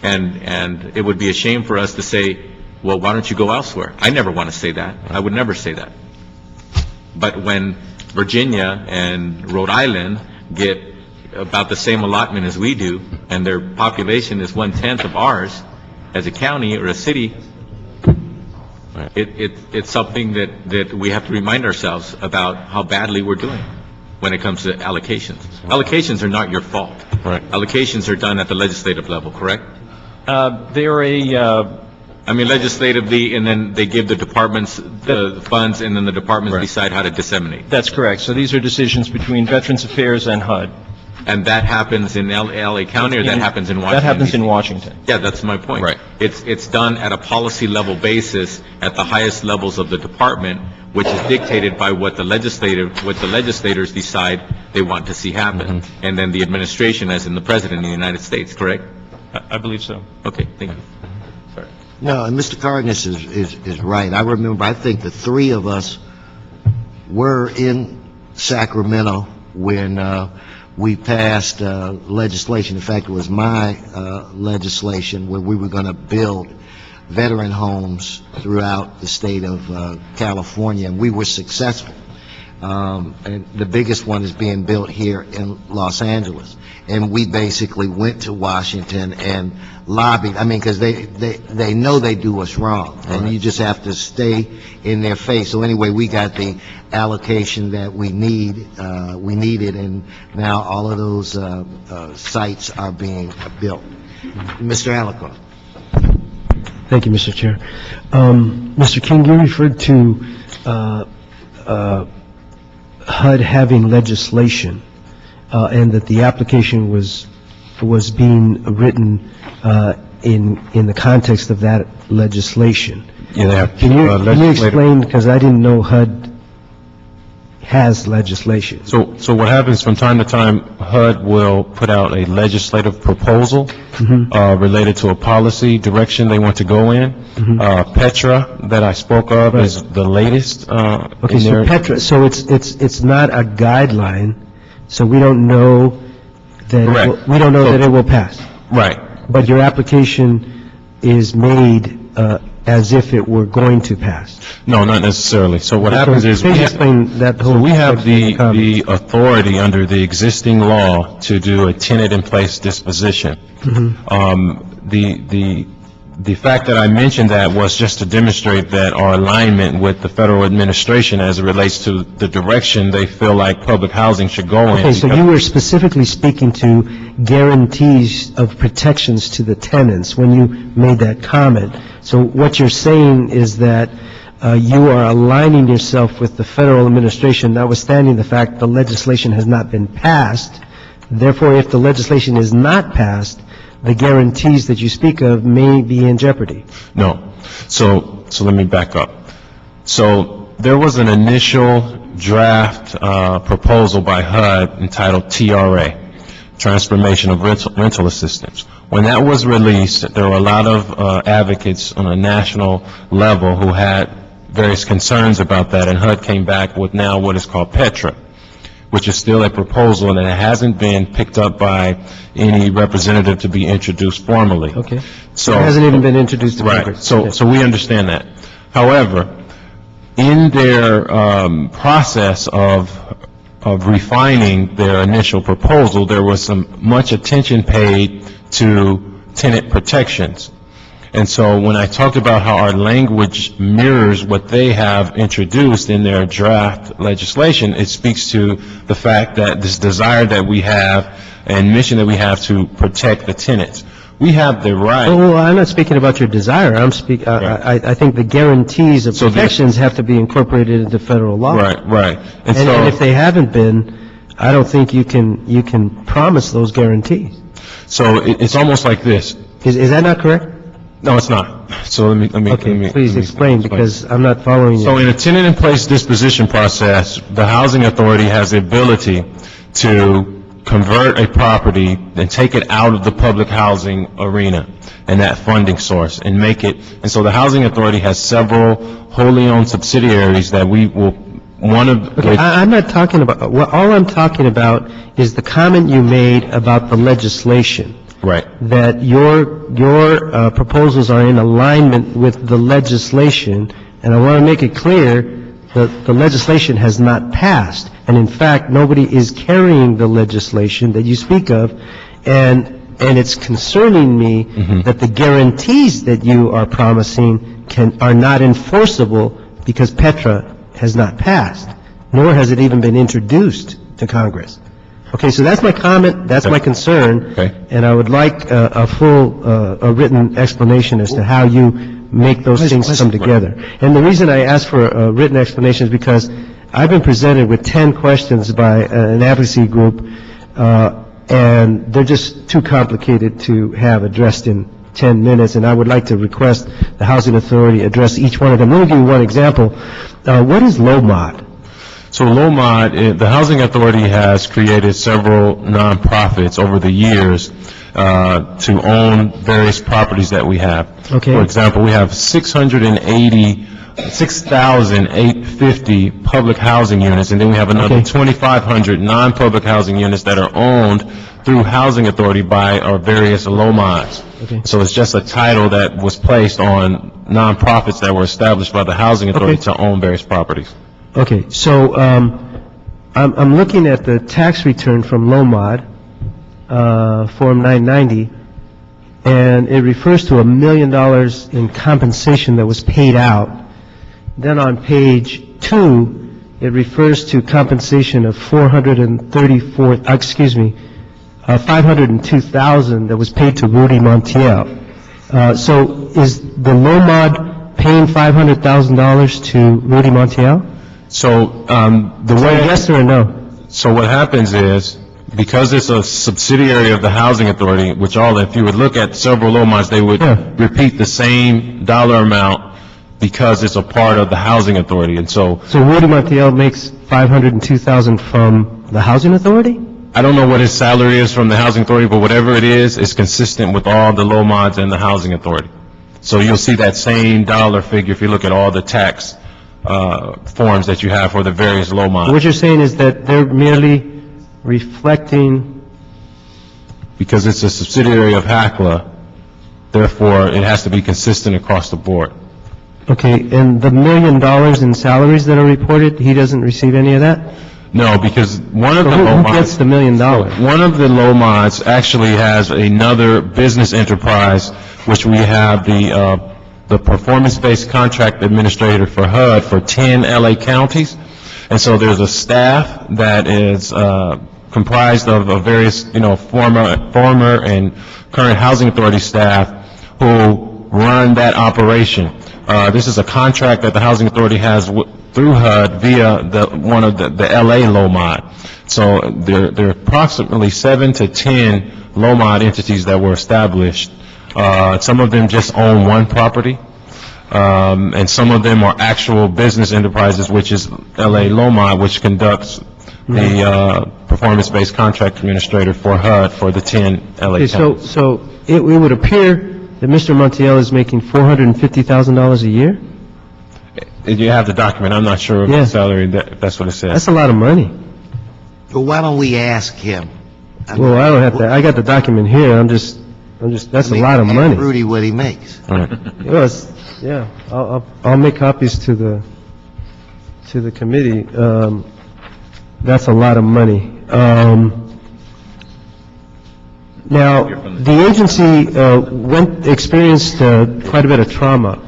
And it would be a shame for us to say, well, why don't you go elsewhere? I never want to say that. I would never say that. But when Virginia and Rhode Island get about the same allotment as we do, and their population is 1/10 of ours as a county or a city, it's something that we have to remind ourselves about how badly we're doing when it comes to allocations. Allocations are not your fault. Right. Allocations are done at the legislative level, correct? They're legislatively, and then they give the departments the funds, and then the departments decide how to disseminate. That's correct. So these are decisions between Veterans Affairs and HUD. And that happens in LA County, or that happens in Washington? That happens in DC? Washington. Yeah, that's my point. Right. It's done at a policy level basis at the highest levels of the department, which is dictated by what the legislators decide they want to see happen. And then the administration, as in the President of the United States, correct? I believe so. Okay, thank you. Sorry. No, and Mr. Cardenas is right. I remember, I think the three of us were in Sacramento when we passed legislation. In fact, it was my legislation where we were going to build veteran homes throughout the state of California, and we were successful. And the biggest one is being built here in Los Angeles. And we basically went to Washington and lobbied, I mean, because they know they do us wrong, and you just have to stay in their face. So anyway, we got the allocation that we needed, and now all of those sites are being built. Mr. Alicorn. Thank you, Mr. Chair. Mr. King, you referred to HUD having legislation, and that the application was being written in the context of that legislation. Yeah, Can you explain, because I didn't know HUD has legislation. So what happens from time to time, HUD will put out a legislative proposal related to a policy direction they want to go in. Petra, that I spoke of, is the latest. Okay, so Petra, so it's not a guideline, so we don't know that we don't know that it will pass. Right. But your application is made as if it were going to pass. No, not necessarily. So what happens is Please explain that whole. so we have the authority under the existing law to do a tenant-in-place disposition. The fact that I mentioned that was just to demonstrate that our alignment with the federal administration as it relates to the direction they feel like public housing should go in. Okay, so you were specifically speaking to guarantees of protections to the tenants when you made that comment. So what you're saying is that you are aligning yourself with the federal administration, notwithstanding the fact the legislation has not been passed. Therefore, if the legislation is not passed, the guarantees that you speak of may be in jeopardy. No. So let me back up. So there was an initial draft proposal by HUD entitled TRA, Transformation of Rental Assistance. When that was released, there were a lot of advocates on a national level who had various concerns about that, and HUD came back with now what is called Petra, which is still a proposal, and it hasn't been picked up by any representative to be introduced formally. Okay. So It hasn't even been introduced to right. Congress. So we understand that. However, in their process of refining their initial proposal, there was much attention paid to tenant protections. And so when I talked about how our language mirrors what they have introduced in their draft legislation, it speaks to the fact that this desire that we have and mission that we have to protect the tenants. We have the right. Well, I'm not speaking about your desire. I'm speaking. I think the guarantees of protections have to be incorporated into federal law. Right. And if they haven't been, I don't think you can promise those guarantees. So it's almost like this. Is that not correct? No, it's not. So let me Please explain, because I'm not following you. So in a tenant-in-place disposition process, the housing authority has the ability to convert a property and take it out of the public housing arena and that funding source and make it, and so the housing authority has several wholly owned subsidiaries that we will, one of Okay, I'm not talking about, all I'm talking about is the comment you made about the legislation. Right. That your proposals are in alignment with the legislation, and I want to make it clear that the legislation has not passed, and in fact, nobody is carrying the legislation that you speak of, and it's concerning me that the guarantees that you are promising are not enforceable because Petra has not passed, nor has it even been introduced to Congress. Okay, so that's my comment, that's my concern, and I would like a full, a written explanation as to how you make those things come together. And the reason I ask for a written explanation is because I've been presented with 10 questions by an advocacy group and they're just too complicated to have addressed in 10 minutes, and I would like to request the Housing Authority address each one of them. Let me give you one example. What is low mod? So LOMOD, the Housing Authority has created several nonprofits over the years to own various properties that we have. Okay. For example, we have 6,850 public housing units, and then we have another Okay. 2,500 non-public housing units that are owned through Housing Authority by our various LOMODs. Okay. So it's just a title that was placed on nonprofits that were established by the Housing Authority Okay. to own various properties. Okay, so I'm looking at the tax return from LOMOD, Form 990, and it refers to $1 million in compensation that was paid out. Then on page 2, it refers to compensation of $502,000 that was paid to Rudy Montiel. So is the LOMOD paying $500,000 to Rudy Montiel? So, the So way... yes or no? So what happens is, because it's a subsidiary of the Housing Authority, which if you would look at several LOMODs, they would Yeah. repeat the same dollar amount because it's a part of the Housing Authority. And so, So Rudy Montiel makes $502,000 from the Housing Authority? I don't know what his salary is from the Housing Authority, but whatever it is, it's consistent with all the LOMODs and the Housing Authority. So you'll see that same dollar figure if you look at all the tax forms that you have for the various LOMODs. What you're saying is that they're merely reflecting, Because it's a subsidiary of Hacka, therefore, it has to be consistent across the board. okay, and the $1 million in salaries that are reported, he doesn't receive any of that? No, because one of So the who gets the $1 million? One of the LOMODs actually has another business enterprise, which we have the performance-based contract administrator for HUD for 10 LA counties. And so there's a staff that is comprised of various, former and current Housing Authority staff who run that operation. This is a contract that the Housing Authority has through HUD via one of the LA LOMOD. So there are approximately 7 to 10 LOMOD entities that were established. Some of them just own one property, and some of them are actual business enterprises, which is LA LOMOD, which conducts the performance-based contract administrator for HUD for the 10 LA Okay, counties. so it would appear that Mr. Montiel is making $450,000 a year? You have the document. I'm not sure of Yeah. the salary. That's what it says. That's a lot of money. But why don't we ask him? Well, I don't have to, I got the document here, I'm just, that's a lot of money. Ask Rudy what he makes. All right. Yes, yeah, I'll make copies to the committee. That's a lot of money. Now, the agency experienced quite a bit of trauma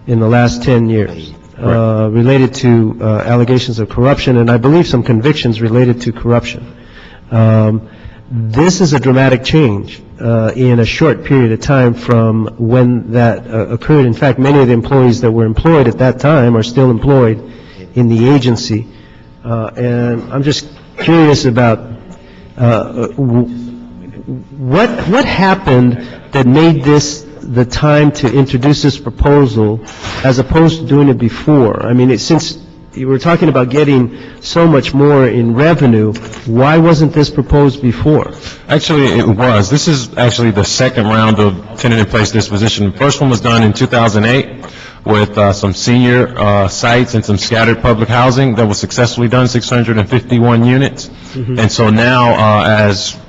in the last 10 years related to allegations of corruption, and I believe some convictions related to corruption. This is a dramatic change in a short period of time from when that occurred. In fact, many of the employees that were employed at that time are still employed in the agency. And I'm just curious about what happened that made this the time to introduce this proposal as opposed to doing it before? I mean, since you were talking about getting so much more in revenue, why wasn't this proposed before? Actually, it was. This is actually the second round of tenant-in-place disposition. The first one was done in 2008 with some senior sites and some scattered public housing that was successfully done, 651 units. And so now, as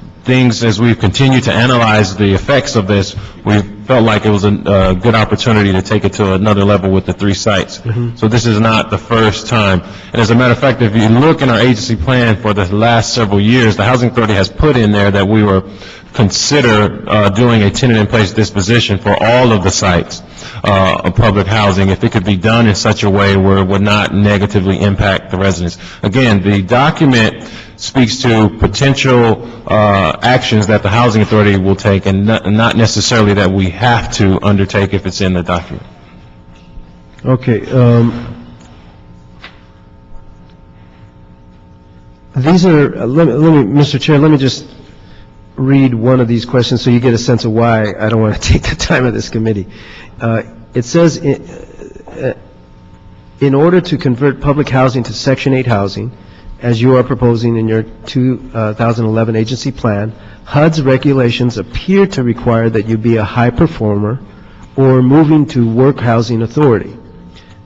we've continued to analyze the effects of this, we felt like it was a good opportunity to take it to another level with the 3 sites. So this is not the first time. And as a matter of fact, if you look in our agency plan for the last several years, the Housing Authority has put in there that we were consider doing a tenant-in-place disposition for all of the sites of public housing if it could be done in such a way where it would not negatively impact the residents. Again, the document speaks to potential actions that the Housing Authority will take and not necessarily that we have to undertake if it's in the document. Okay. These are, let me, Mr. Chair, let me just read one of these questions so you get a sense of why I don't want to take the time of this committee. It says, in order to convert public housing to Section 8 housing, as you are proposing in your 2011 agency plan, HUD's regulations appear to require that you be a high performer or moving to work housing authority.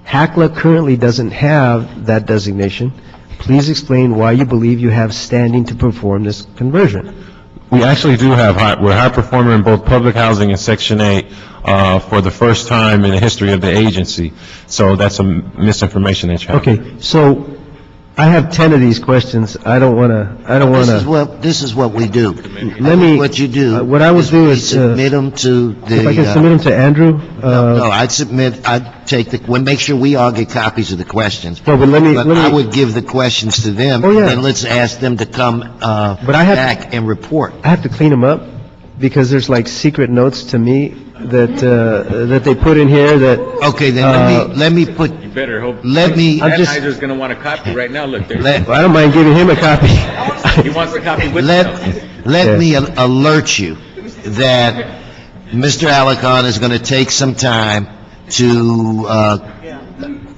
Hacka currently doesn't have that designation. Please explain why you believe you have standing to perform this conversion. We actually do have, we're high performer in both public housing and Section 8 for the first time in the history of the agency. So that's some misinformation that you have. Okay, so I have 10 of these questions. I don't want to... This is what we do. What you do... what I would do is... submit them to the... If I can submit them to Andrew? No, I'd take make sure we all get copies of the questions. No, but let me... I would give the questions to them. Oh, yeah. And let's ask them to come back and report. I have to clean them up because there's like secret notes to me that they put in here that... Okay, then let me put... You better hope. Sennheiser's going to want a copy right now. Look, there. I don't mind giving him a copy. He wants a copy with Let me alert you that Mr. Alicon is going to take some time to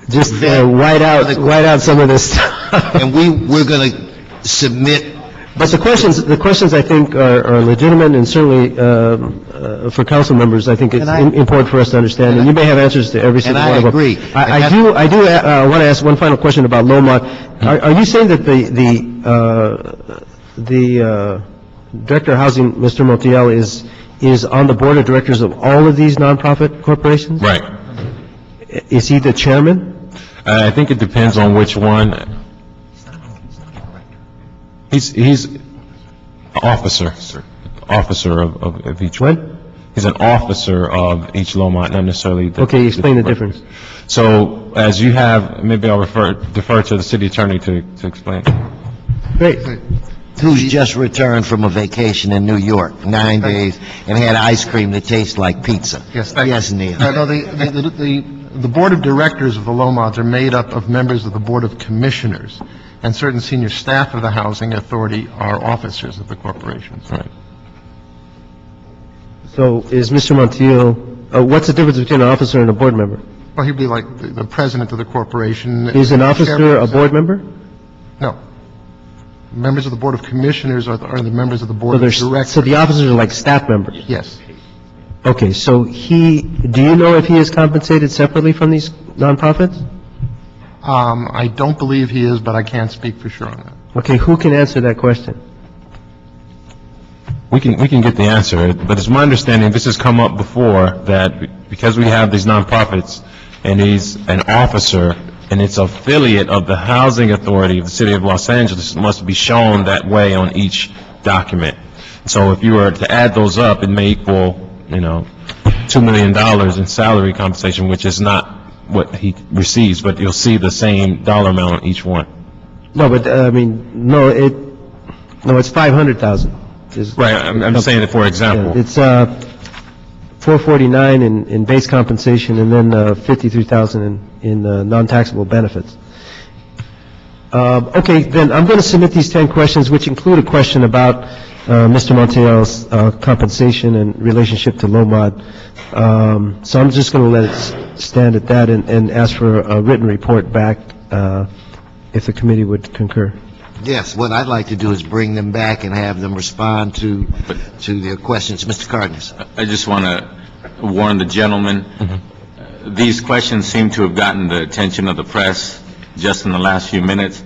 just white out some of this stuff. And we're going to submit. But the questions I think are legitimate, and certainly for council members, I think it's important for us to understand. And you may have answers to every single one of them. And I I agree. do want to ask one final question about Lomond. Are you saying that the Director of Housing, Mr. Montiel, is on the board of directors of all of these nonprofit corporations? Right. Is he the chairman? I think it depends on which one. He's officer of each one. He's an officer of each Lomond, not necessarily. Okay, explain the difference. So, as you have, maybe I'll defer to the city attorney to explain. Great. Who's just returned from a vacation in New York, 9 days, and had ice cream that tastes like pizza. Yes, Neil. No, the board of directors of the Lomonds are made up of members of the board of commissioners, and certain senior staff of the housing authority are officers of the corporations. Right. So is Mr. Montiel, what's the difference between an officer and a board member? Well, he'd be like the president of the corporation. Is an officer a board member? No. Members of the board of commissioners are the members of the board of directors. So the officers are like staff members? Yes. Okay, so do you know if he is compensated separately from these nonprofits? I don't believe he is, but I can't speak for sure on that. Okay, who can answer that question? We can get the answer, but it's my understanding, this has come up before, that because we have these nonprofits, and he's an officer, and it's affiliate of the housing authority of the city of Los Angeles, it must be shown that way on each document. So if you were to add those up, it may equal, $2 million in salary compensation, which is not what he receives, but you'll see the same dollar amount on each one. No, but, it's 500,000. Right, I'm saying it for example. It's $449 in base compensation, and then $53,000 in non-taxable benefits. Okay, then I'm going to submit these 10 questions, which include a question about Mr. Montiel's compensation and relationship to Lomond. So I'm just going to let it stand at that and ask for a written report back if the committee would concur. Yes, what I'd like to do is bring them back and have them respond to their questions. Mr. Cardenas. I just want to warn the gentleman, these questions seem to have gotten the attention of the press just in the last few minutes.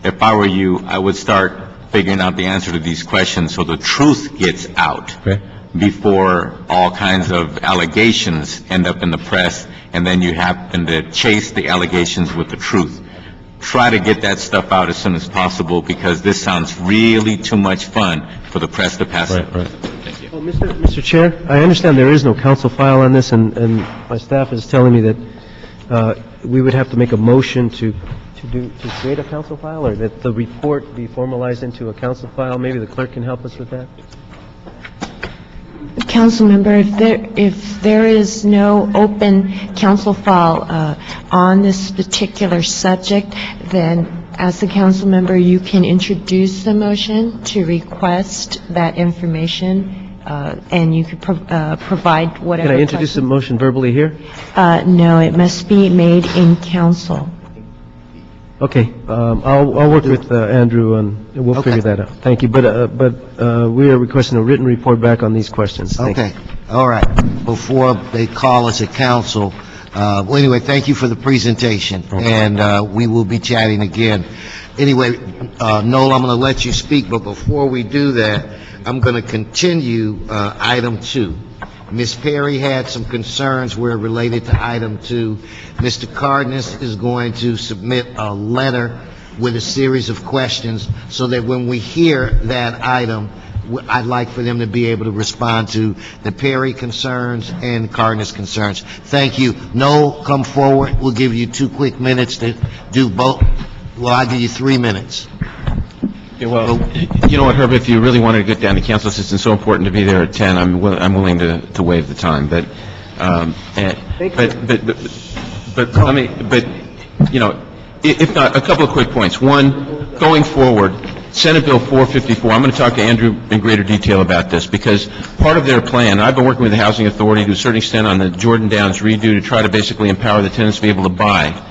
If I were you, I would start figuring out the answer to these questions so the truth gets out before all kinds of allegations end up in the press, and then you happen to chase the allegations with the truth. Try to get that stuff out as soon as possible, because this sounds really too much fun for the press to pass it. Right. Thank you. Well, Mr. Chair, I understand there is no council file on this, and my staff is telling me that we would have to make a motion to create a council file, or that the report be formalized into a council file. Maybe the clerk can help us with that. Council member, if there is no open council file on this particular subject, then as a council member, you can introduce the motion to request that information, and you could provide whatever. Can I introduce the motion verbally here? No, it must be made in council. Okay, I'll work with Andrew, and we'll figure that out. Thank you. But we are requesting a written report back on these questions. Thank you. Okay, all right. Before they call us a council, well, anyway, thank you for the presentation, and we will be chatting again. Anyway, Noel, I'm going to let you speak, but before we do that, I'm going to continue item 2. Ms. Perry had some concerns where related to item 2. Mr. Cardenas is going to submit a letter with a series of questions so that when we hear that item, I'd like for them to be able to respond to the Perry concerns and Cardenas concerns. Thank you. Noel, come forward. We'll give you 2 quick minutes to do both. Well, I'll give you 3 minutes. Yeah, well, you know what, Herb, if you really wanted to get down to council, since it's so important to be there at 10, I'm willing to waive the time, but you know, if not, a couple of quick points. One, going forward, Senate Bill 454, I'm going to talk to Andrew in greater detail about this, because part of their plan, I've been working with the Housing Authority to a certain extent on the Jordan Downs redo to try to basically empower the tenants to be able to buy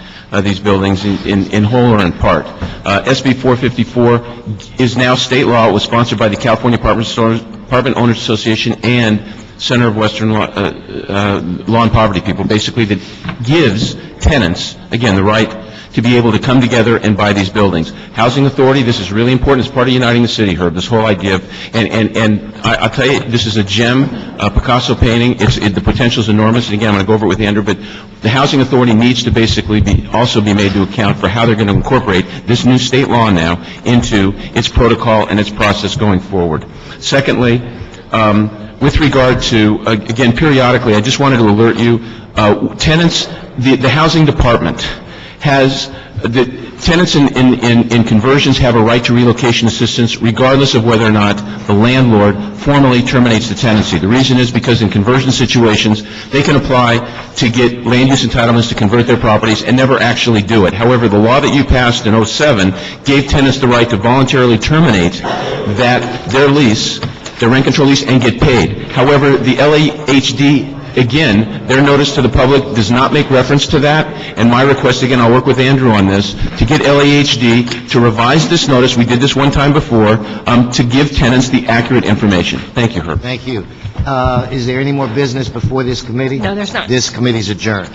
these buildings in whole or in part. SB 454 is now state law. It was sponsored by the California Apartment Owners Association and Center of Western Law and Poverty people, basically, that gives tenants, again, the right to be able to come together and buy these buildings. Housing Authority, this is really important. It's part of uniting the city, Herb, this whole idea of, and I'll tell you, this is a gem, a Picasso painting. The potential is enormous, and again, I'm going to go over it with Andrew, but the Housing Authority needs to basically also be made to account for how they're going to incorporate this new state law now into its protocol and its process going forward. Secondly, with regard to, again, periodically, I just wanted to alert you, tenants, the Housing Department has, the tenants in conversions have a right to relocation assistance regardless of whether or not the landlord formally terminates the tenancy. The reason is because in conversion situations, they can apply to get land use entitlements to convert their properties and never actually do it. However, the law that you passed in 2007 gave tenants the right to voluntarily terminate their lease, their rent control lease, and get paid. However, the LAHD, again, their notice to the public does not make reference to that, and my request, again, I'll work with Andrew on this, to get LAHD to revise this notice, we did this one time before, to give tenants the accurate information. Thank you, Herb. Thank you. Is there any more business before this committee? No, there's not. This committee's adjourned.